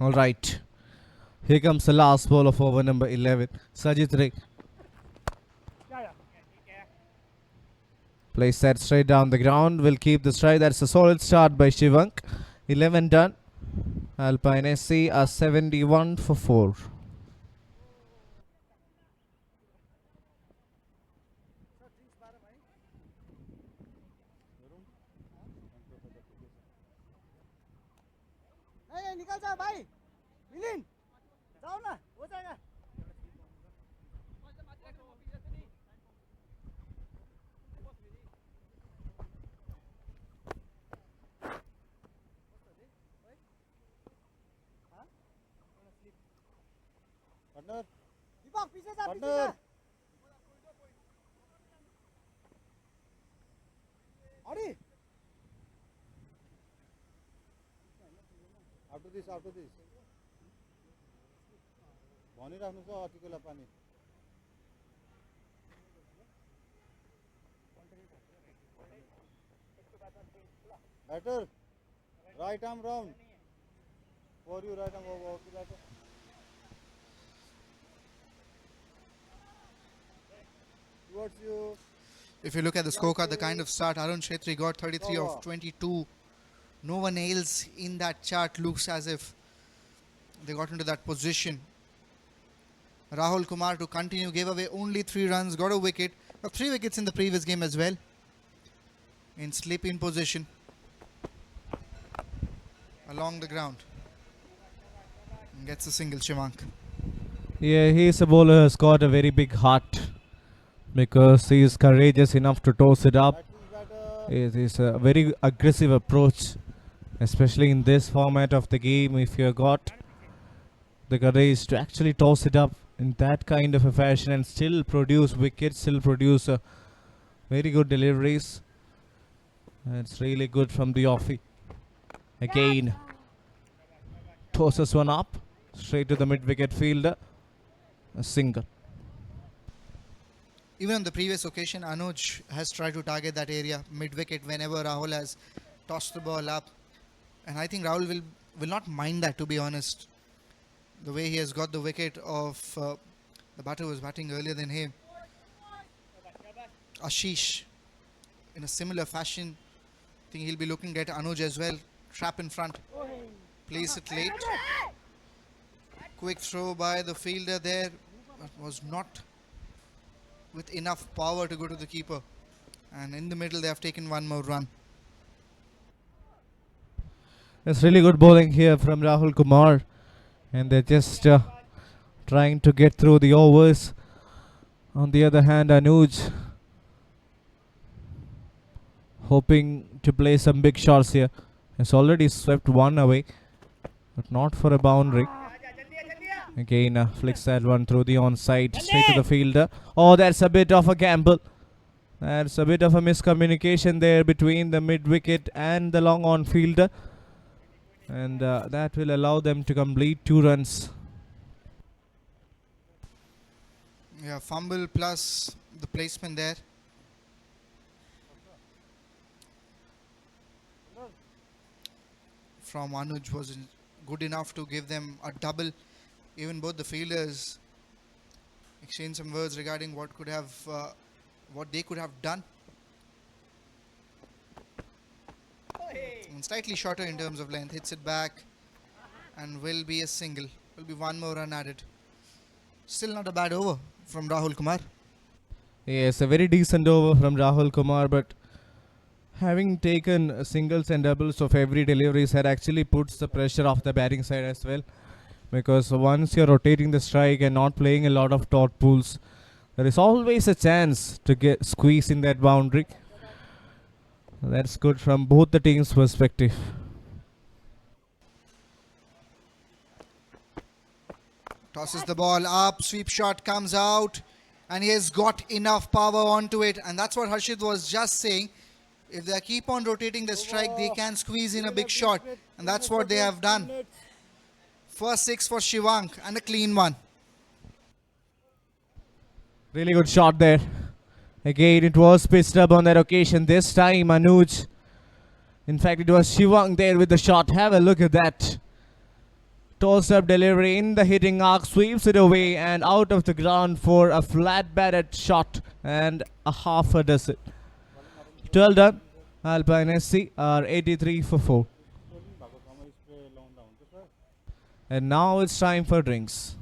All right. Here comes the last ball of over number 11. Sajid Ray. Plays that straight down the ground. Will keep the stride. That's a solid start by Shivank. 11 done. Alpine SC are 71 for 4. ए निकल जा भाई मिलिन जाओ ना हो जाएगा दीपक पीछे जा पीछे जा अरे after this भनिराख्नु छ अतिकोला पानी batter right arm round for you right arm over batter towards you. If you look at the scorecard, the kind of start Arun Shetty got, 33 of 22. No one else in that chart looks as if they got into that position. Rahul Kumar to continue, gave away only 3 runs, got a wicket. Got 3 wickets in the previous game as well. In sleeping position. Along the ground. And gets a single, Shivank. Yeah, he is a bowler who has got a very big heart because he is courageous enough to toss it up. It is a very aggressive approach, especially in this format of the game. If you have got the courage to actually toss it up in that kind of a fashion and still produce wickets, still produce very good deliveries, it's really good from the offie. Again, tosses one up straight to the mid-wicket fielder. A single. Even on the previous occasion, Anuj has tried to target that area mid-wicket whenever Rahul has tossed the ball up. And I think Rahul will not mind that, to be honest. The way he has got the wicket of the batter who was batting earlier than him. Ashish, in a similar fashion, I think he'll be looking at Anuj as well. Trap in front. Place it late. Quick throw by the fielder there. But was not with enough power to go to the keeper. And in the middle, they have taken one more run. It's really good bowling here from Rahul Kumar. And they're just trying to get through the overs. On the other hand, Anuj hoping to play some big shots here. Has already swept one away, but not for a boundary. Again, flicks that one through the onside, straight to the fielder. Oh, that's a bit of a gamble. That's a bit of a miscommunication there between the mid-wicket and the long on fielder. And that will allow them to complete 2 runs. Yeah, fumble plus the placement there. From Anuj was good enough to give them a double. Even both the fielders exchanged some words regarding what they could have done. And slightly shorter in terms of length, hits it back and will be a single. Will be one more run added. Still not a bad over from Rahul Kumar. Yes, a very decent over from Rahul Kumar, but having taken singles and doubles of every deliveries had actually puts the pressure off the batting side as well. Because once you're rotating the strike and not playing a lot of dot pulls, there is always a chance to get squeeze in that boundary. That's good from both the teams' perspective. Tosses the ball up, sweep shot comes out, and he has got enough power onto it. And that's what Harshit was just saying. If they keep on rotating the strike, they can squeeze in a big shot. And that's what they have done. First 6 for Shivank and a clean one. Really good shot there. Again, it was pitched up on that occasion. This time, Anuj. In fact, it was Shivank there with the shot. Have a look at that. Tossed up delivery in the hitting arc, sweeps it away and out of the ground for a flat batted shot and a half a dozen. 12 done. Alpine SC are 83 for 4. And now it's time for drinks.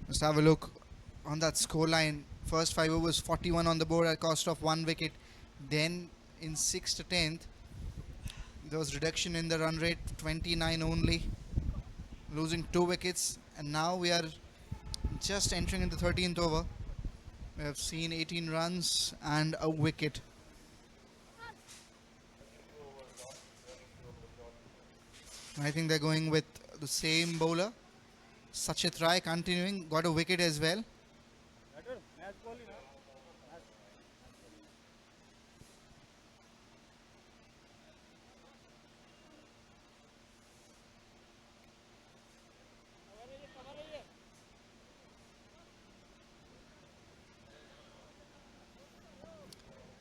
Let's have a look on that scoreline. First 5 overs, 41 on the board at cost of 1 wicket. Then in 6th to 10th. There was reduction in the run rate, 29 only, losing 2 wickets, and now we are just entering in the 13th over. We have seen 18 runs and a wicket. I think they're going with the same bowler. Sachit Rai continuing, got a wicket as well.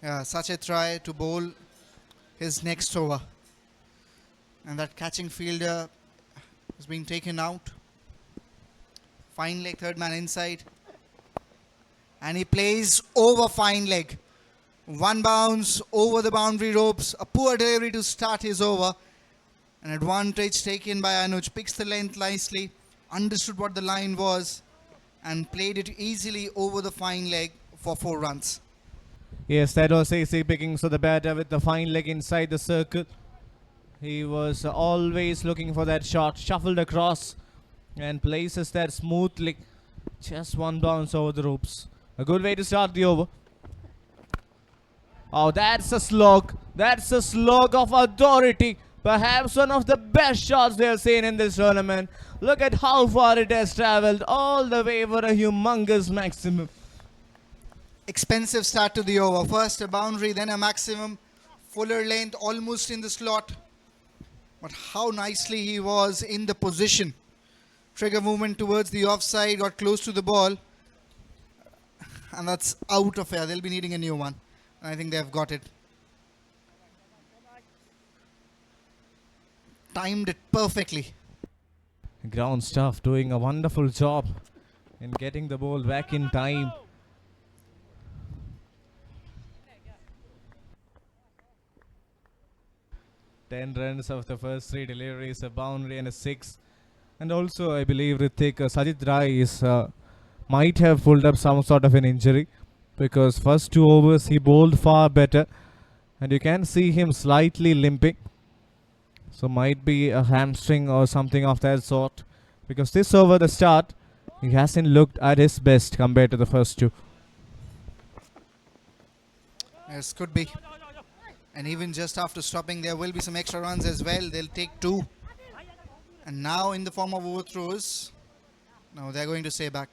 Yeah, Sachit Rai to bowl his next over. And that catching fielder has been taken out. Fine leg, third man inside. And he plays over fine leg. One bounce over the boundary ropes. A poor delivery to start his over. An advantage taken by Anuj. Picks the length nicely. Understood what the line was. And played it easily over the fine leg for 4 runs. Yes, that was AC picking. So the batter with the fine leg inside the circle. He was always looking for that shot. Shuffled across and places that smoothly. Just one bounce over the ropes. A good way to start the over. Oh, that's a slog. That's a slog of authority. Perhaps one of the best shots they have seen in this tournament. Look at how far it has travelled. All the way for a humongous maximum. Expensive start to the over. First a boundary, then a maximum. Fuller length, almost in the slot. But how nicely he was in the position. Trigger movement towards the offside, got close to the ball. And that's out of air. They'll be needing a new one. And I think they have got it. Timed it perfectly. Ground staff doing a wonderful job in getting the ball back in time. Ten runs of the first 3 deliveries, a boundary and a 6. And also, I believe Ritik Sajid Rai is might have pulled up some sort of an injury, because first 2 overs he bowled far better, and you can see him slightly limping. So might be a hamstring or something of that sort, because this over the start he hasn't looked at his best compared to the first 2. Yes, could be. And even just after stopping, there will be some extra runs as well. They'll take 2. And now in the form of overthrows. Now they're going to stay back.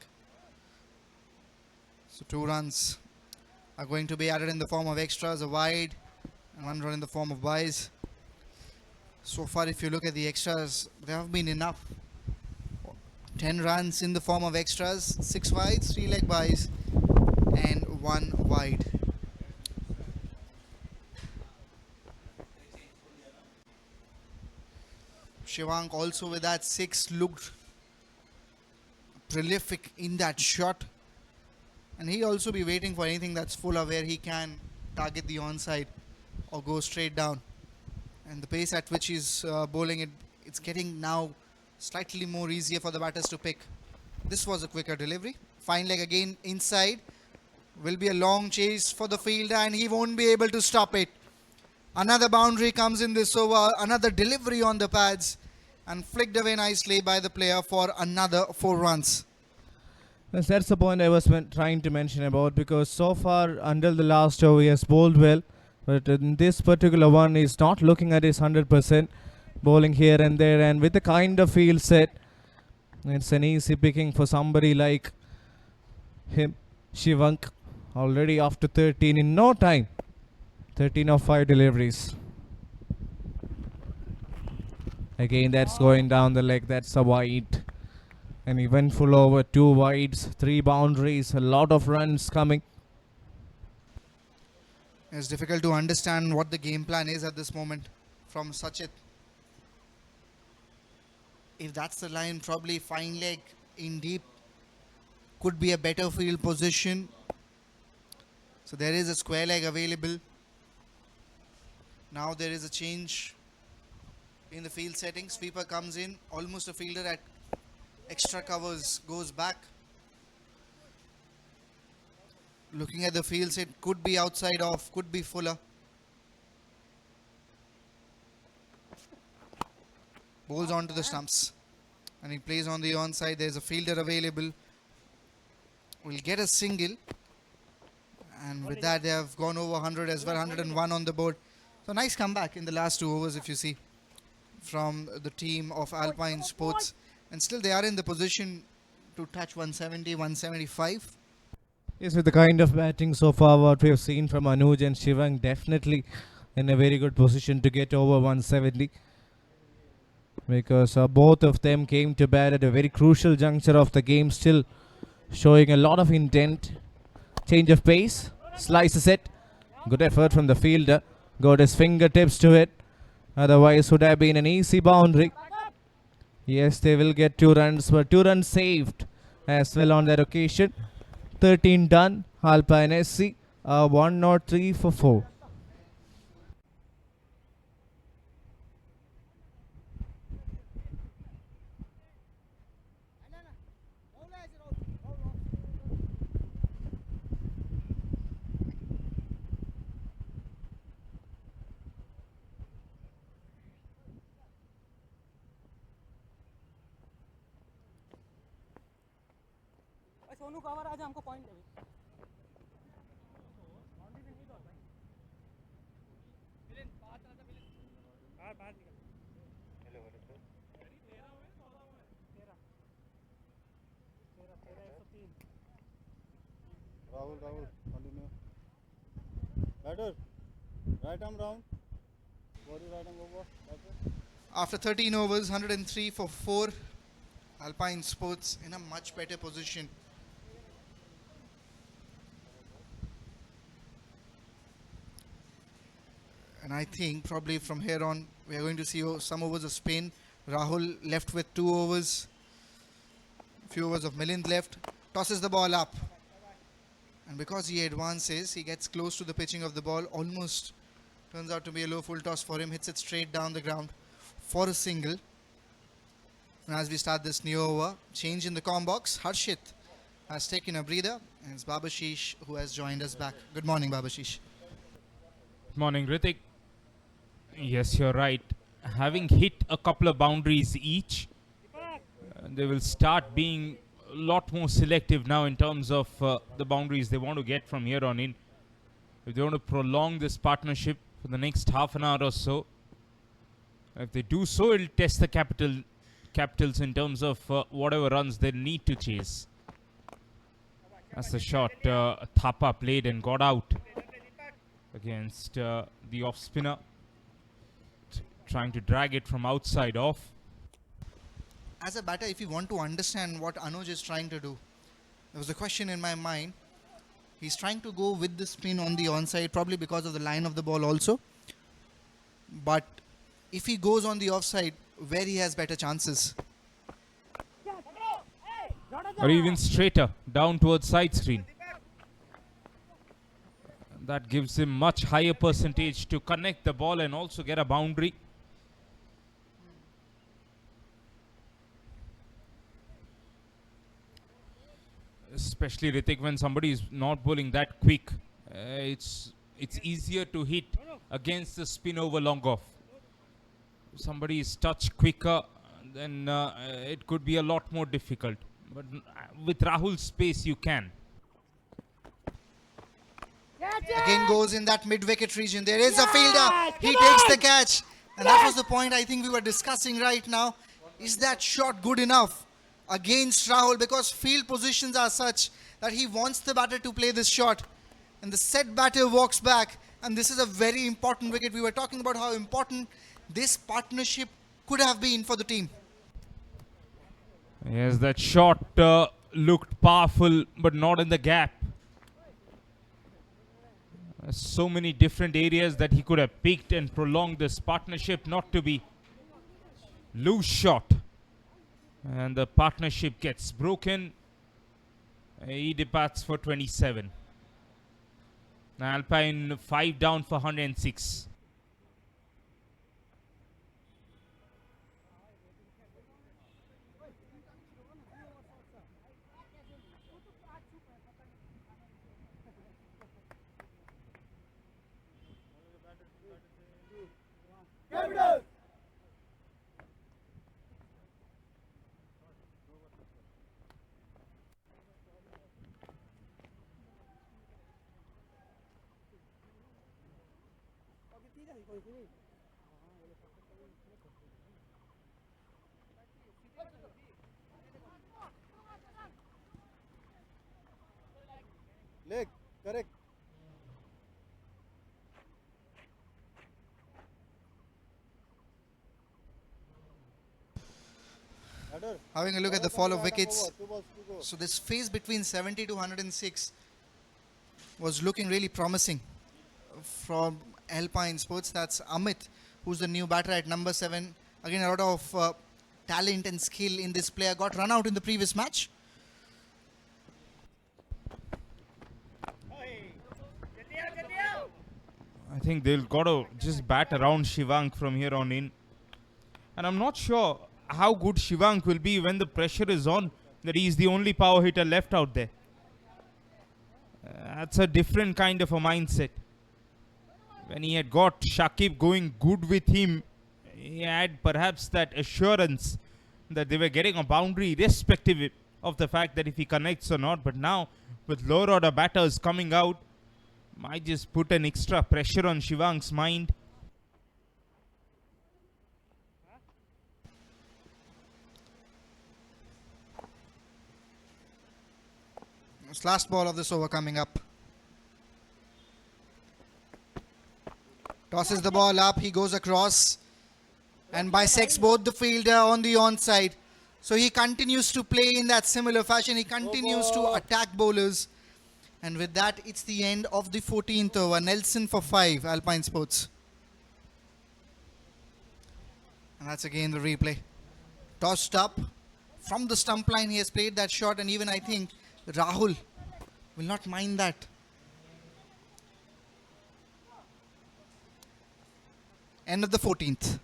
So 2 runs are going to be added in the form of extras, a wide, and 1 run in the form of byes. So far, if you look at the extras, there have been enough. 10 runs in the form of extras, 6 wides, 3 leg byes, and 1 wide. Shivank also with that 6 looked prolific in that shot. And he'll also be waiting for anything that's fuller where he can target the onside or go straight down. And the pace at which he's bowling it, it's getting now slightly more easier for the batters to pick. This was a quicker delivery. Fine leg again inside. Will be a long chase for the fielder and he won't be able to stop it. Another boundary comes in this over. Another delivery on the pads and flicked away nicely by the player for another 4 runs. Yes, that's the point I was trying to mention about, because so far until the last over he has bowled well, but in this particular one he's not looking at his 100%, bowling here and there, and with the kind of field set, it's an easy picking for somebody like him. Shivank already after 13 in no time. 13 of 5 deliveries. Again, that's going down the leg. That's a wide. An eventful over, 2 wides, 3 boundaries, a lot of runs coming. It's difficult to understand what the game plan is at this moment from Sachit. If that's the line, probably fine leg in deep could be a better field position. So there is a square leg available. Now there is a change in the field settings. Sweeper comes in, almost a fielder at extra covers, goes back. Looking at the field set, could be outside off, could be fuller. bowls onto the stumps. And he plays on the onside. There's a fielder available. Will get a single. And with that, they have gone over 100 as well, 101 on the board. So nice comeback in the last 2 overs, if you see, from the team of Alpine Sports. And still they are in the position to touch 170, 175. Yes, with the kind of batting so far, what we have seen from Anuj and Shivang, definitely in a very good position to get over 170. Because both of them came to bat at a very crucial juncture of the game, still showing a lot of intent. Change of pace, slices it. Good effort from the fielder. Got his fingertips to it. Otherwise would have been an easy boundary. Yes, they will get 2 runs, but 2 runs saved as well on that occasion. 13 done. Alpine SC 103 for 4. Sonu cover आज हमको point they Rahul, continue. Batter, right arm round. Body right arm over. Batter. After 13 overs, 103 for 4. Alpine Sports in a much better position. And I think probably from here on, we are going to see some overs of Spain. Rahul left with 2 overs. Few overs of Milind left. Tosses the ball up. And because he advances, he gets close to the pitching of the ball. Almost turns out to be a low full toss for him. Hits it straight down the ground for a single. And as we start this new over, change in the com box. Harshit has taken a breather. And it's Babashish who has joined us back. Good morning, Babashish. Morning, Ritik. Yes, you're right. Having hit a couple of boundaries each, they will start being a lot more selective now in terms of the boundaries they want to get from here on in. If they want to prolong this partnership for the next half an hour or so, if they do so, it'll test the capitals in terms of whatever runs they need to chase. That's the shot Thapa played and got out against the off spinner, trying to drag it from outside off. As a batter, if you want to understand what Anuj is trying to do, there was a question in my mind. He's trying to go with the spin on the onside, probably because of the line of the ball also. But if he goes on the offside, where he has better chances? Or even straighter, down towards side screen. That gives him much higher percentage to connect the ball and also get a boundary. Especially, Ritik, when somebody is not bowling that quick, it's easier to hit against the spin over long off. If somebody is touched quicker, then it could be a lot more difficult. But with Rahul's pace, you can. Again goes in that mid-wicket region. There is a fielder. He takes the catch. And that was the point I think we were discussing right now. Is that shot good enough against Rahul? Because field positions are such that he wants the batter to play this shot. And the set batter walks back. And this is a very important wicket. We were talking about how important this partnership could have been for the team. Yes, that shot looked powerful, but not in the gap. So many different areas that he could have picked and prolonged this partnership, not to be loose shot. And the partnership gets broken. He departs for 27. Alpine 5 down for 106. Leg, correct. Batter. Having a look at the fall of Right arm wickets. over, 2 balls to go. So this phase between 70 to 106 was looking really promising from Alpine Sports. That's Amit, who's the new batter at number 7. Again, a lot of talent and skill in this player. Got run out in the previous match. I think they'll got to just bat around Shivank from here on in. And I'm not sure how good Shivank will be when the pressure is on, that he's the only power hitter left out there. That's a different kind of a mindset. When he had got Shakib going good with him, he had perhaps that assurance that they were getting a boundary irrespective of the fact that if he connects or not. But now, with lower order batters coming out, might just put an extra pressure on Shivank's mind. It's last ball of this over coming up. Tosses the ball up, he goes across and bisects both the fielder on the onside. So he continues to play in that similar fashion. He continues to attack bowlers. And with that, it's the end of the 14th over. Nelson for 5, Alpine Sports. And that's again the replay. Tossed up from the stump line. He has played that shot, and even I think Rahul will not mind that. End of the 14th.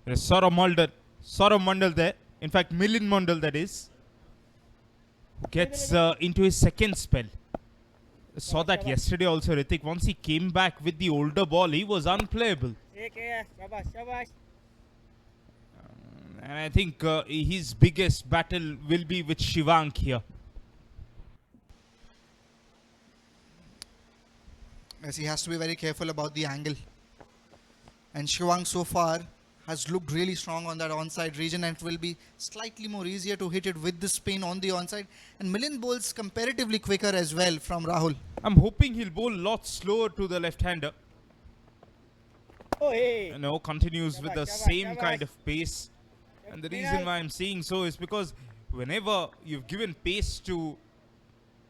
There's Saurav Mandal there. In fact, Milind Mandal that is. Gets into his second spell. Saw that yesterday also, Ritik. Once he came back with the older ball, he was unplayable. And I think his biggest battle will be with Shivank here. Yes, he has to be very careful about the angle. And Shivank so far has looked really strong on that onside region, and it will be slightly more easier to hit it with the spin on the onside. And Milind bowls comparatively quicker as well from Rahul. I'm hoping he'll bowl a lot slower to the left-hander. You know, continues with the same kind of pace. And the reason why I'm saying so is because whenever you've given pace to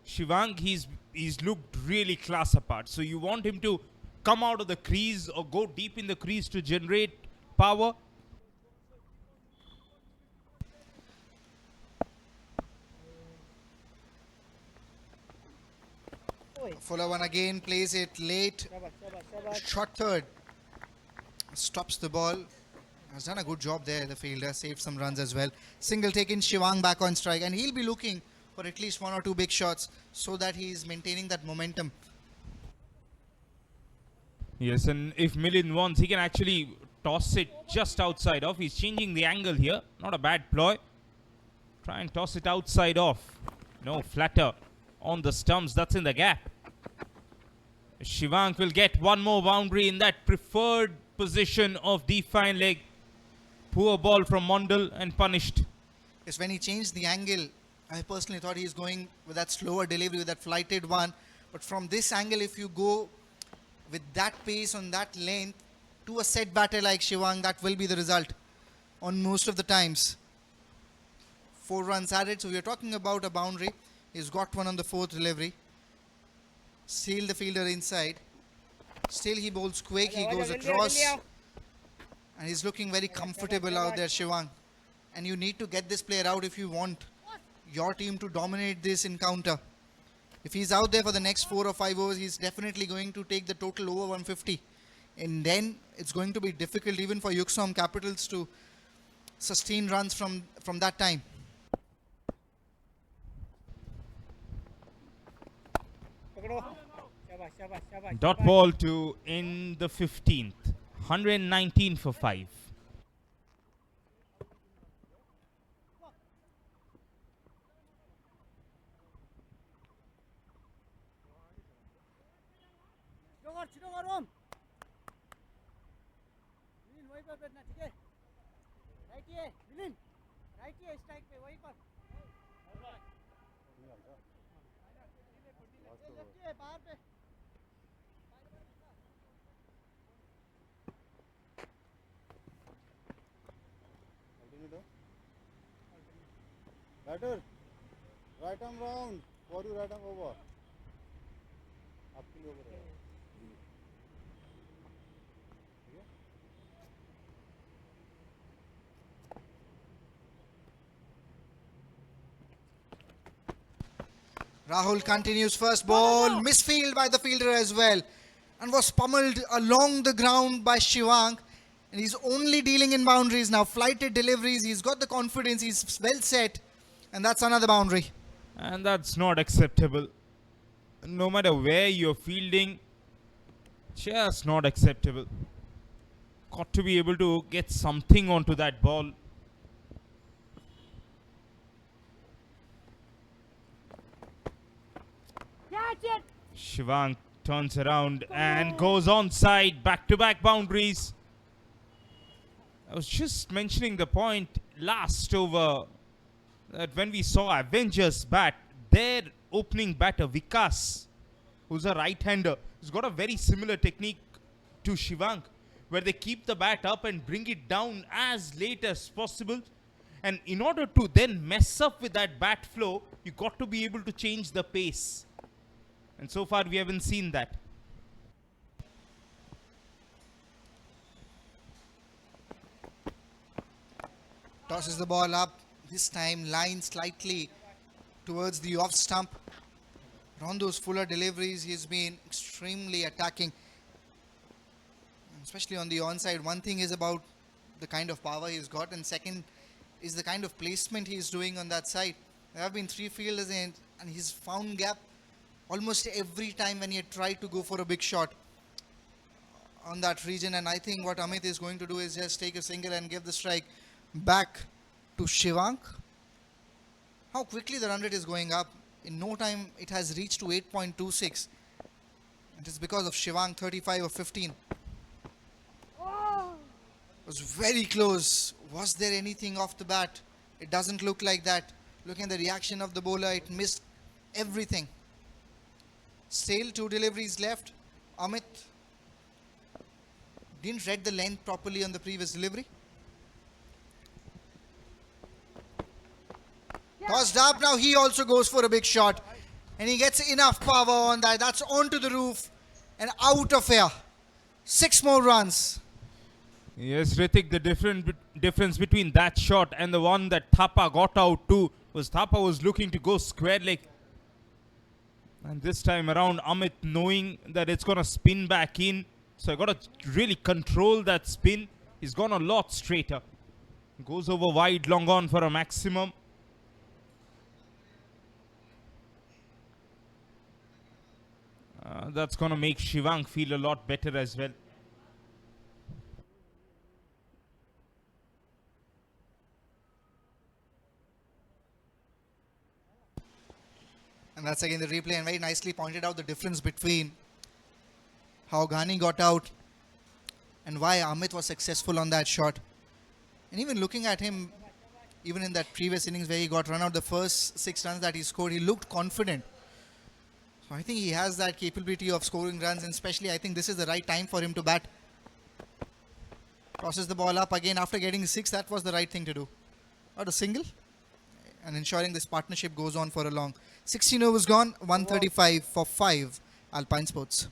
Shivank, he's looked really class apart. So you want him to come out of the crease or go deep in the crease to generate power. Fuller one again, plays it late. Shot third. Stops the ball. Has done a good job there, the fielder. Saved some runs as well. Single taken, Shivank back on strike. And he'll be looking for at least 1 or 2 big shots so that he is maintaining that momentum. Yes, and if Milind wants, he can actually toss it just outside off. He's changing the angle here. Not a bad ploy. Try and toss it outside off. No, flatter on the stumps. That's in the gap. Shivank will get one more boundary in that preferred position of deep fine leg. Poor ball from Mondal and punished. Yes, when he changed the angle, I personally thought he's going with that slower delivery, with that flighted one. But from this angle, if you go with that pace on that length to a set batter like Shivank, that will be the result on most of the times. 4 runs added, so we are talking about a boundary. He's got one on the 4th delivery. Seal the fielder inside. Still he bowls quick, he goes across. And he's looking very comfortable out there, Shivank. and you need to get this player out if you want your team to dominate this encounter. If he's out there for the next 4 or 5 overs, he's definitely going to take the total over 150. And then it's going to be difficult even for Yuksom Capitals to sustain runs from that time. Dot ball to in the 15th. 119 for 5. छिटो गर ओम मिलिन वहीं पर बैठना ठीक है right ये मिलिन राइट ये स्ट्राइक पे वहीं पर लेफ्ट ये बाहर पे Batter, right arm round for you, right arm over. आपके लिए over है. Rahul continues first ball, misfield by the fielder as well, and was pummeled along the ground by Shivang. And he's only dealing in boundaries now, flighted deliveries. He's got the confidence, he's well set, and that's another boundary. And that's not acceptable. No matter where you're fielding, just not acceptable. Got to be able to get something onto that ball. Shivang turns around and goes onside, back-to-back boundaries. I was just mentioning the point last over that when we saw Avengers bat, their opening batter Vikas, who's a right-hander, has got a very similar technique to Shivang, where they keep the bat up and bring it down as late as possible. And in order to then mess up with that bat flow, you got to be able to change the pace. And so far, we haven't seen that. Tosses the ball up, this time line slightly towards the off stump. But on those fuller deliveries, he's been extremely attacking, especially on the onside. One thing is about the kind of power he's got, and second is the kind of placement he's doing on that side. There have been 3 fielders in, and he's found gap almost every time when he had tried to go for a big shot on that region. And I think what Amit is going to do is just take a single and give the strike back to Shivang. How quickly the run rate is going up. In no time it has reached to 8.26. It is because of Shivang, 35 of 15. It was very close. Was there anything off the bat? It doesn't look like that. Looking at the reaction of the bowler, it missed everything. Still 2 deliveries left. Amit didn't read the length properly on the previous delivery. Tossed up, now he also goes for a big shot. And he gets enough power on that. That's onto the roof and out of air. 6 more runs. Yes, Ritik, the difference between that shot and the one that Thapa got out to was Thapa was looking to go square leg. And this time around, Amit knowing that it's going to spin back in. So I got to really control that spin. He's gone a lot straighter. Goes over wide, long on for a maximum. That's going to make Shivang feel a lot better as well. And that's again the replay, and very nicely pointed out the difference between how Ghani got out and why Amit was successful on that shot. And even looking at him, even in that previous innings where he got run out, the first 6 runs that he scored, he looked confident. So I think he has that capability of scoring runs, and especially I think this is the right time for him to bat. Crosses the ball up again after getting 6. That was the right thing to do. Not a single, and ensuring this partnership goes on for a long. 16 overs gone, 135 for 5, Alpine Sports.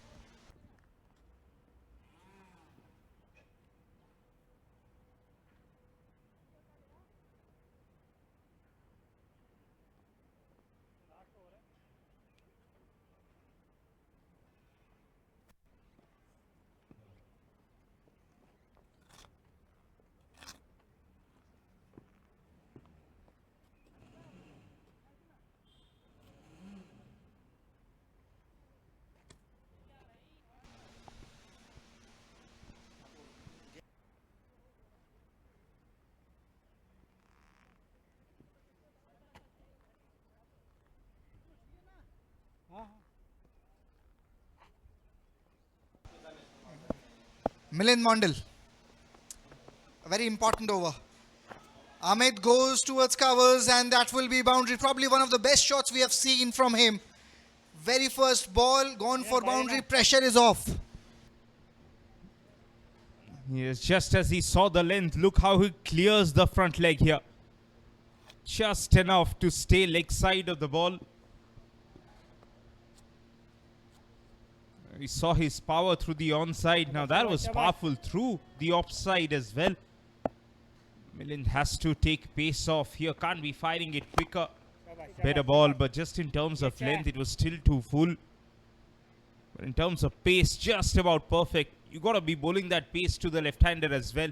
Milind Mondal. A very important over. Ahmed goes towards covers and that will be boundary. Probably one of the best shots we have seen from him. Very first ball gone for boundary. Pressure is off. Yes, just as he saw the length, look how he clears the front leg here. Just enough to stay leg side of the ball. We saw his power through the onside. Now that was powerful through the offside as well. Milind has to take pace off here. Can't be firing it quicker. Better ball, but just in terms of length, it was still too full. But in terms of pace, just about perfect. You got to be bowling that pace to the left-hander as well.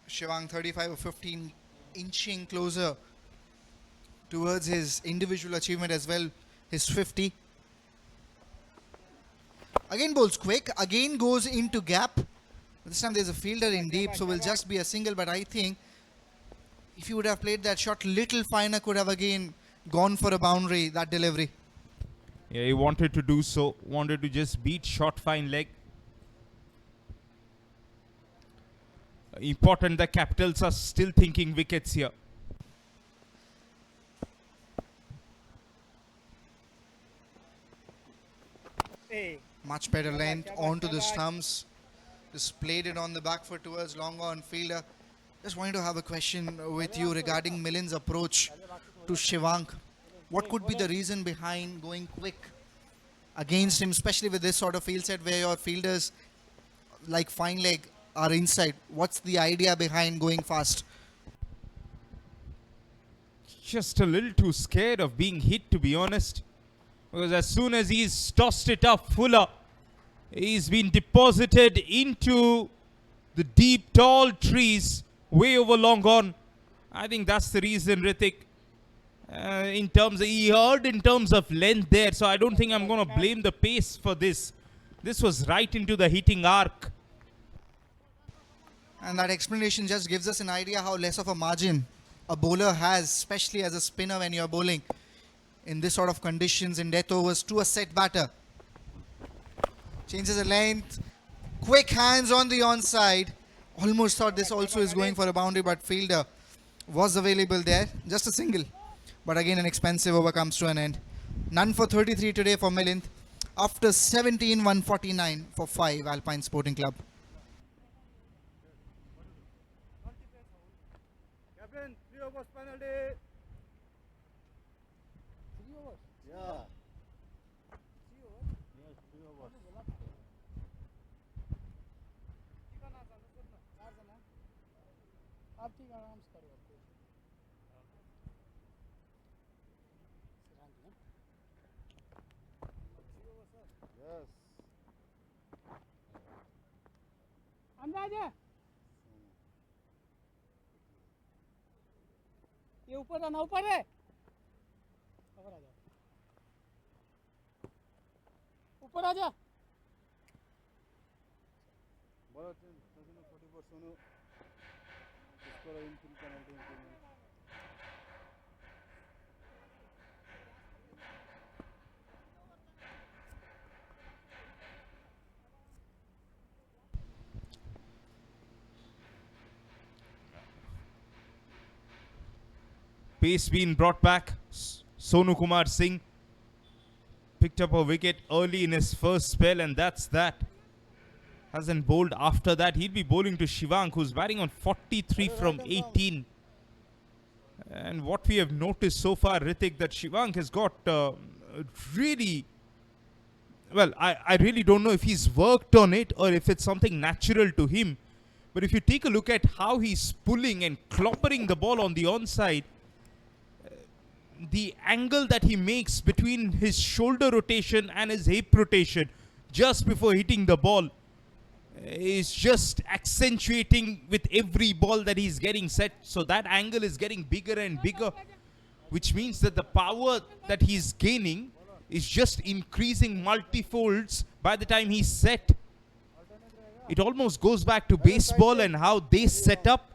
Shivang 35 or 15 inching closer towards his individual achievement as well, his 50. Again bowls quick, again goes into gap. This time there's a fielder in deep, so will just be a single, but I think if you would have played that shot little finer, could have again gone for a boundary, that delivery. Yeah, he wanted to do so, wanted to just beat short fine leg. Important, the capitals are still thinking wickets here. Much better length onto the stumps. Just played it on the back foot towards long on fielder. Just wanted to have a question with you regarding Milind's approach to Shivang. What could be the reason behind going quick against him, especially with this sort of field set where your fielders like fine leg are inside? What's the idea behind going fast? Just a little too scared of being hit, to be honest. Because as soon as he's tossed it up fuller, he's been deposited into the deep, tall trees way over long on. I think that's the reason, Ritik. He heard in terms of length there, so I don't think I'm going to blame the pace for this. This was right into the hitting arc. And that explanation just gives us an idea how less of a margin a bowler has, especially as a spinner when you're bowling in this sort of conditions in death overs to a set batter. Changes the length, quick hands on the onside. Almost thought this also is going for a boundary, but fielder was available there. Just a single. But again, an expensive over comes to an end. None for 33 today for Milind. After 17, 149 for 5, Alpine Sporting Club. Captain, 3 overs penalty. 3 overs. Yeah. 3 overs. Yes, 3 overs. आप ठीक आराम से करो आपको Yes. अंदाज है ये ऊपर है ना ऊपर है ऊपर आ जा ऊपर आ जा Ball change. 44 Sonu. Score infield penalty. Pace being brought back. Sonu Kumar Singh picked up a wicket early in his first spell, and that's that. Hasn't bowled after that. He'll be bowling to Shivang, who's batting on 43 from 18. And what we have noticed so far, Ritik, that Shivang has got really... Well, I really don't know if he's worked on it or if it's something natural to him. But if you take a look at how he's pulling and clobbering the ball on the onside, the angle that he makes between his shoulder rotation and his hip rotation just before hitting the ball is just accentuating with every ball that he's getting set. So that angle is getting bigger and bigger, which means that the power that he's gaining is just increasing multifolds by the time he's set. It almost goes back to baseball and how they set up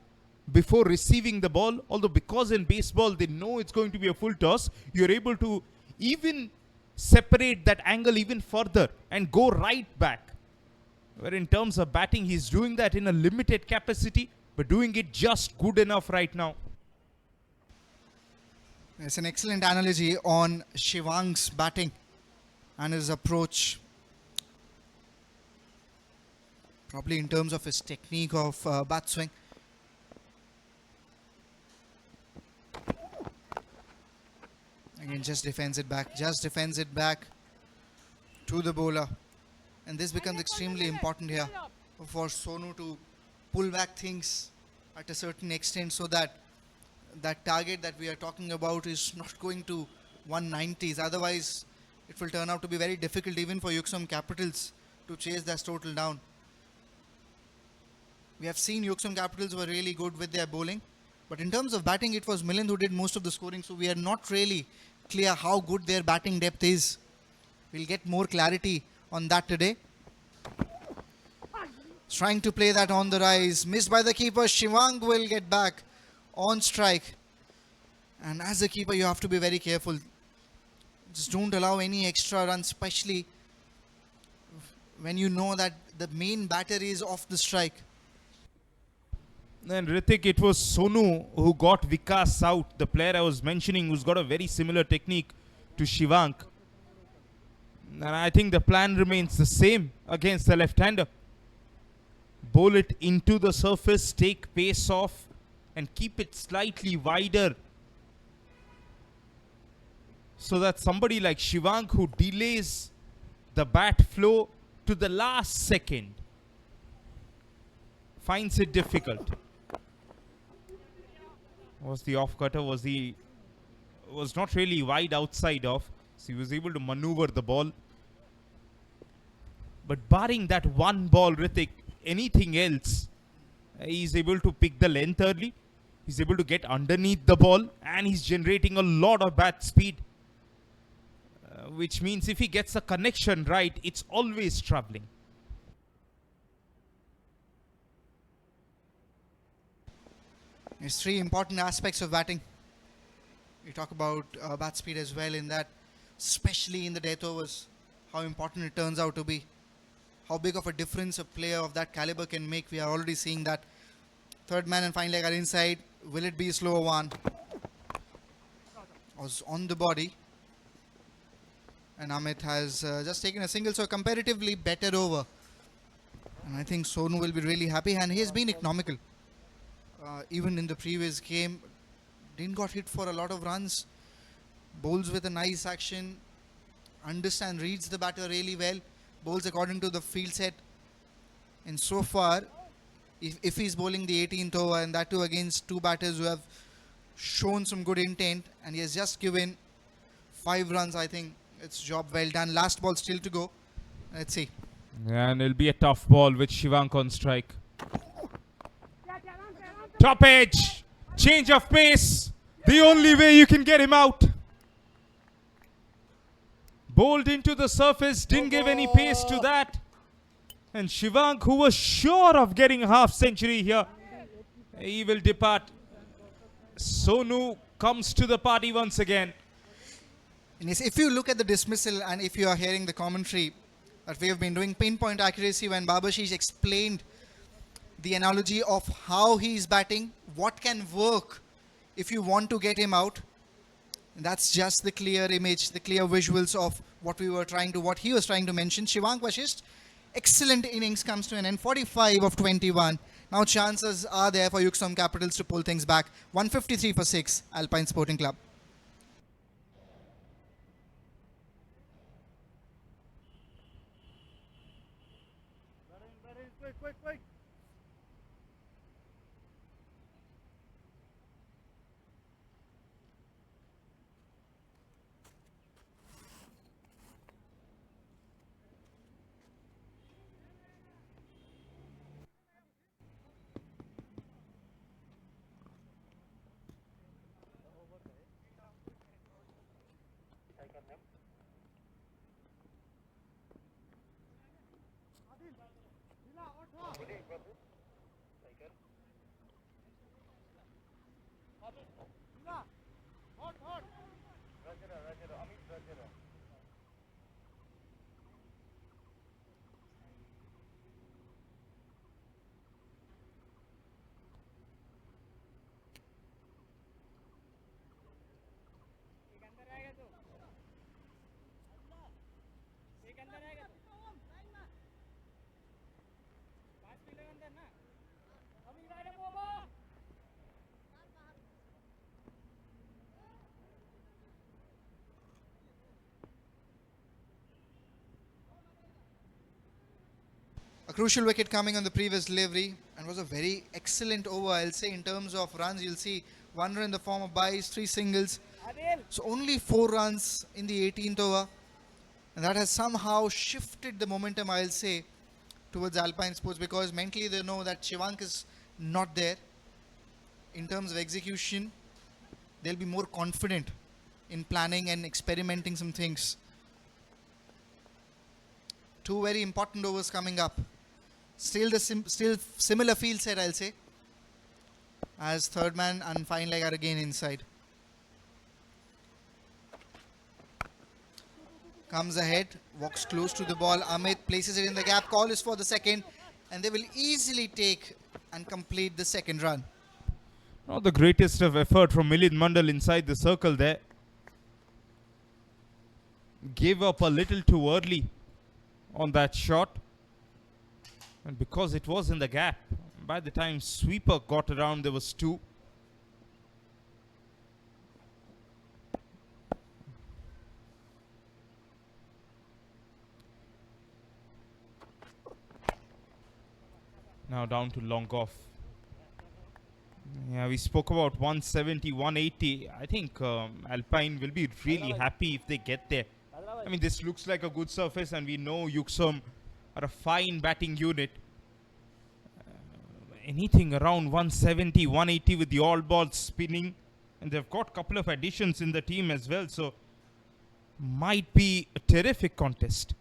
before receiving the ball. Although because in baseball they know it's going to be a full toss, you're able to even separate that angle even further and go right back. Where in terms of batting, he's doing that in a limited capacity, but doing it just good enough right now. It's an excellent analogy on Shivang's batting and his approach. Probably in terms of his technique of bat swing. Again, just defends it back to the bowler. And this becomes extremely important here for Sonu to pull back things at a certain extent so that that target that we are talking about is not going to 190s. Otherwise, it will turn out to be very difficult even for Yuksom Capitals to chase that total down. We have seen Yuksom Capitals were really good with their bowling. But in terms of batting, it was Milind who did most of the scoring. So we are not really clear how good their batting depth is. We'll get more clarity on that today. Trying to play that on the rise. Missed by the keeper. Shivang will get back on strike. And as a keeper, you have to be very careful. Just don't allow any extra runs, especially when you know that the main batter is off the strike. And Ritik, it was Sonu who got Vikas out, the player I was mentioning, who's got a very similar technique to Shivang. And I think the plan remains the same against the left-hander. Bowl it into the surface, take pace off, and keep it slightly wider, so that somebody like Shivang, who delays the bat flow to the last second, finds it difficult. Was the off cutter, was not really wide outside off, so he was able to maneuver the ball. But barring that one ball, Ritik, anything else, he's able to pick the length early, he's able to get underneath the ball, and he's generating a lot of bat speed. Which means if he gets a connection right, it's always traveling. There's three important aspects of batting. We talk about bat speed as well in that, especially in the death overs, how important it turns out to be. How big of a difference a player of that caliber can make. We are already seeing that. Third man and fine leg are inside. Will it be a slower one? Was on the body. And Amit has just taken a single, so a comparatively better over. And I think Sonu will be really happy, and he has been economical. Even in the previous game, didn't got hit for a lot of runs. Bowls with a nice action. Reads the batter really well. Bowls according to the field set. And so far, if he's bowling the 18th over, and that too against two batters who have shown some good intent, and he has just given 5 runs, I think it's job well done. Last ball still to go. Let's see. And it'll be a tough ball with Shivang on strike. Top edge, change of pace, the only way you can get him out. Bowled into the surface, didn't give any pace to that. And Shivang, who was sure of getting a half century here, he will depart. Sonu comes to the party once again. And yes, if you look at the dismissal, and if you are hearing the commentary that we have been doing, pinpoint accuracy, when Babashish explained the analogy of how he is batting, what can work if you want to get him out. That's just the clear image, the clear visuals of what he was trying to mention. Shivang Vashisht, excellent innings comes to an end, 45 of 21. Now chances are there for Yuksom Capitals to pull things back. 153 for 6, Alpine Sporting Club. Quick. crucial wicket coming on the previous delivery, and was a very excellent over, I'll say. In terms of runs, you'll see 1 run in the form of byes, 3 singles. So only 4 runs in the 18th over, and that has somehow shifted the momentum, I'll say, towards Alpine Sports, because mentally they know that Shivank is not there. In terms of execution, they'll be more confident in planning and experimenting some things. 2 very important overs coming up. Still similar field set, I'll say, as third man and fine leg are again inside. Comes ahead, walks close to the ball. Amit places it in the gap. Call is for the second, and they will easily take and complete the second run. Not the greatest of effort from Milind Mandal inside the circle there. Gave up a little too early on that shot. And because it was in the gap, by the time sweeper got around, there was 2. Now down to long off. Yeah, we spoke about 170, 180. I think Alpine will be really happy if they get there. I mean, this looks like a good surface, and we know Yuksom are a fine batting unit. Anything around 170, 180 with the all balls spinning, and they've got a couple of additions in the team as well, so might be a terrific contest.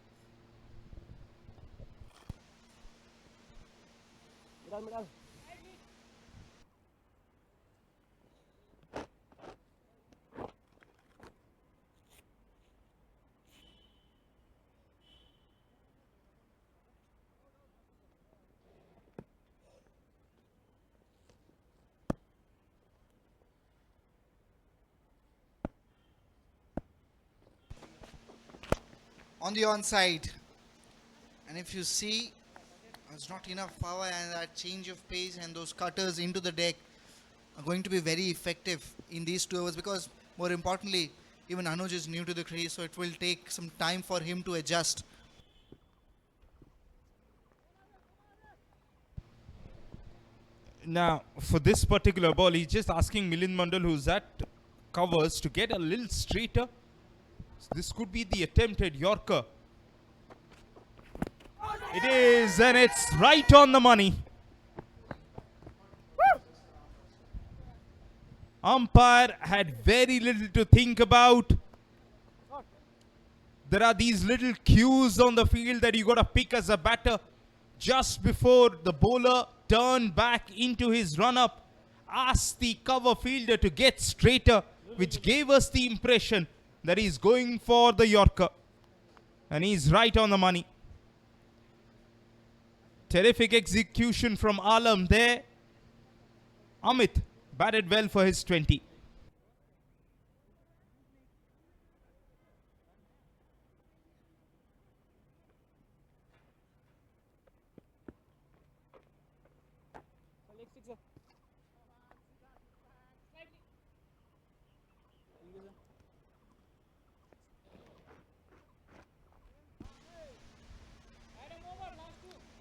On the onside, and if you see, there's not enough power, and that change of pace and those cutters into the deck are going to be very effective in these 2 overs, because more importantly, even Anuj is new to the crease, so it will take some time for him to adjust. Now, for this particular ball, he's just asking Milind Mandal, who's at covers, to get a little straighter. This could be the attempted Yorker. It is, and it's right on the money. Umpire had very little to think about. There are these little cues on the field that you got to pick as a batter. Just before the bowler turned back into his run-up, asked the cover fielder to get straighter, which gave us the impression that he's going for the Yorker. And he's right on the money. Terrific execution from Alam there. Amit batted well for his 20.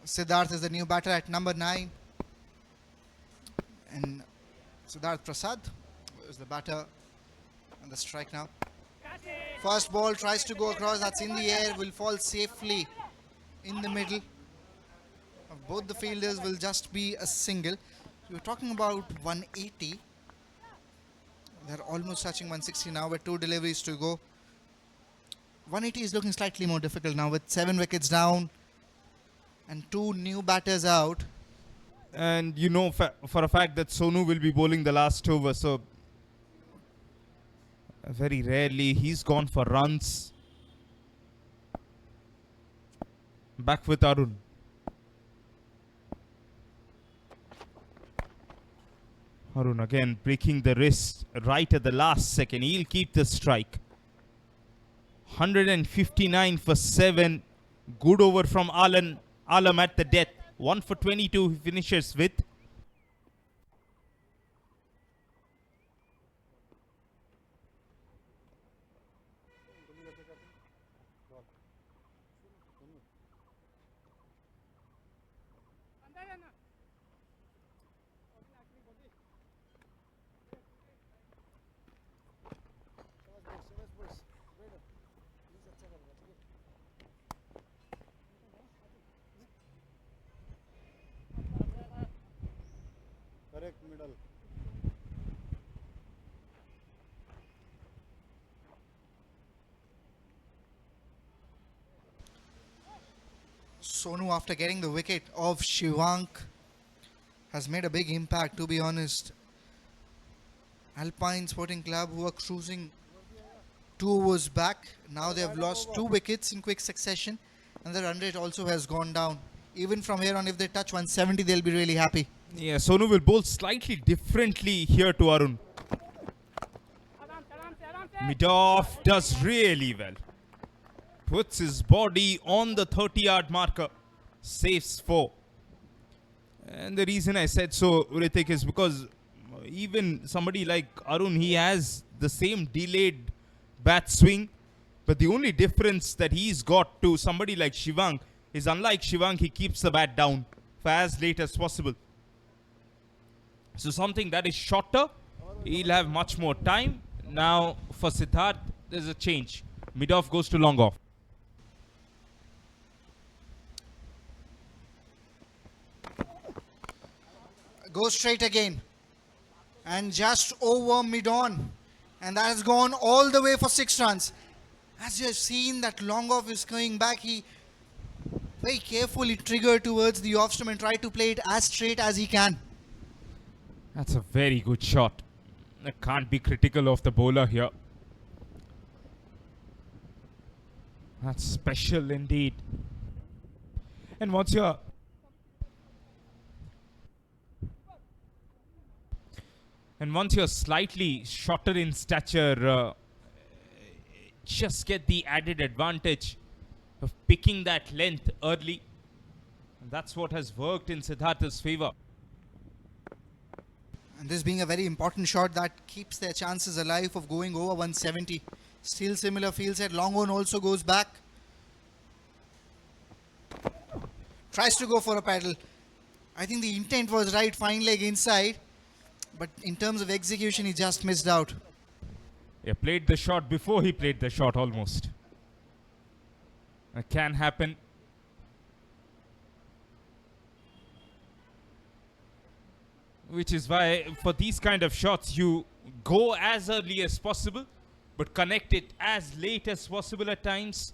Siddharth is the new batter at number 9. And Siddharth Prasad is the batter on the strike now. First ball tries to go across, that's in the air, will fall safely in the middle. Of both the fielders will just be a single. We're talking about 180. They're almost touching 160 now with 2 deliveries to go. 180 is looking slightly more difficult now with 7 wickets down and 2 new batters out. And you know for a fact that Sonu will be bowling the last over, so very rarely he's gone for runs. Back with Arun. Arun again breaking the wrist right at the last second. He'll keep the strike. 159 for 7. Good over from Alam at the death. 1 for 22 he finishes with. Direct middle. Sonu, after getting the wicket of Shivank, has made a big impact, to be honest. Alpine Sporting Club, who are cruising 2 overs back, now they have lost 2 wickets in quick succession, and their run rate also has gone down. Even from here on, if they touch 170, they'll be really happy. Yeah, Sonu will bowl slightly differently here to Arun. Mid-off does really well. Puts his body on the 30-yard marker. Saves 4. And the reason I said so, Ritik, is because even somebody like Arun, he has the same delayed bat swing. But the only difference that he's got to somebody like Shivank is, unlike Shivank, he keeps the bat down for as late as possible. So something that is shorter, he'll have much more time. Now for Siddharth, there's a change. Mid-off goes to long off. Go straight again. And just over mid-on. And that has gone all the way for 6 runs. As you have seen, that long off is coming back. He very carefully triggered towards the off stump and tried to play it as straight as he can. That's a very good shot. I can't be critical of the bowler here. That's special indeed. And once you're slightly shorter in stature, just get the added advantage of picking that length early. And that's what has worked in Siddhartha's favor. And this being a very important shot that keeps their chances alive of going over 170. Still similar field set. Long on also goes back. Tries to go for a paddle. I think the intent was right, fine leg inside. But in terms of execution, he just missed out. Yeah, played the shot before he played the shot almost. It can happen. Which is why for these kind of shots, you go as early as possible, but connect it as late as possible at times.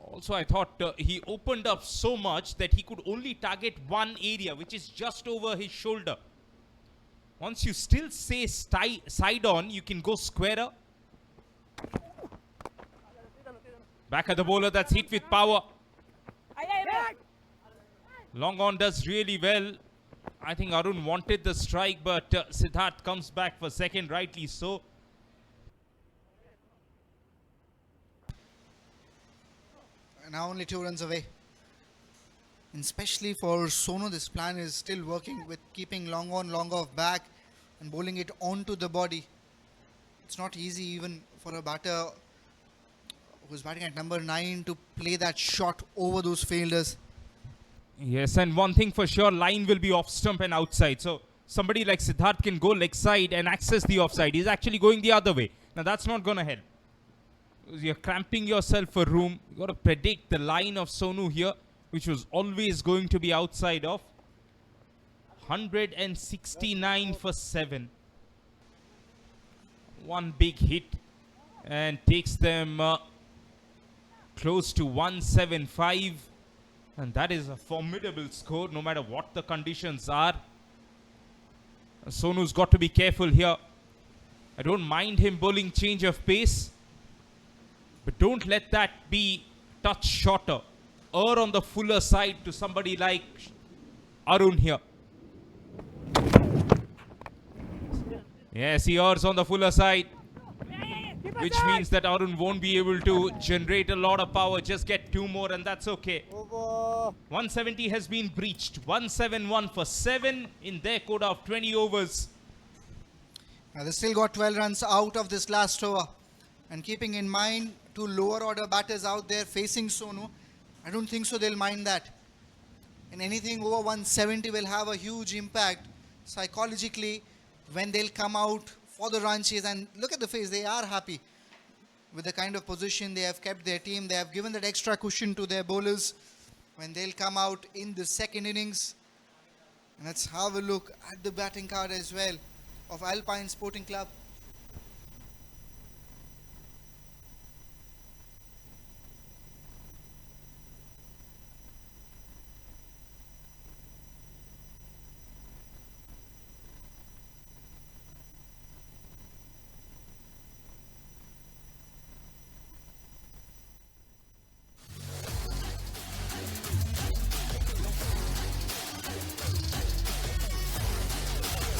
Also, I thought he opened up so much that he could only target one area, which is just over his shoulder. Once you still say side on, you can go squarer. Back at the bowler, that's hit with power. Long on does really well. I think Arun wanted the strike, but Siddharth comes back for second, rightly so. Now only 2 runs away. And especially for Sonu, this plan is still working with keeping long on, long off back and bowling it onto the body. It's not easy even for a batter who's batting at number 9 to play that shot over those fielders. Yes, and one thing for sure, line will be off stump and outside. So somebody like Siddharth can go leg side and access the offside. He's actually going the other way. Now that's not going to help. You're cramping yourself for room. You got to predict the line of Sonu here, which was always going to be outside of. 169 for 7. One big hit and takes them close to 175. And that is a formidable score, no matter what the conditions are. Sonu's got to be careful here. I don't mind him bowling change of pace, but don't let that be touch shorter. Or on the fuller side to somebody like Arun here. Yes, he errs on the fuller side, which means that Arun won't be able to generate a lot of power. Just get 2 more and that's okay. Over. 170 has been breached. 171 for 7 in their quota of 20 overs. Now they still got 12 runs out of this last over. And keeping in mind 2 lower order batters out there facing Sonu, I don't think so they'll mind that. And anything over 170 will have a huge impact psychologically when they'll come out for the run chase. And look at the face, they are happy with the kind of position they have kept their team. They have given that extra cushion to their bowlers when they'll come out in the second innings. And let's have a look at the batting card as well of Alpine Sporting Club.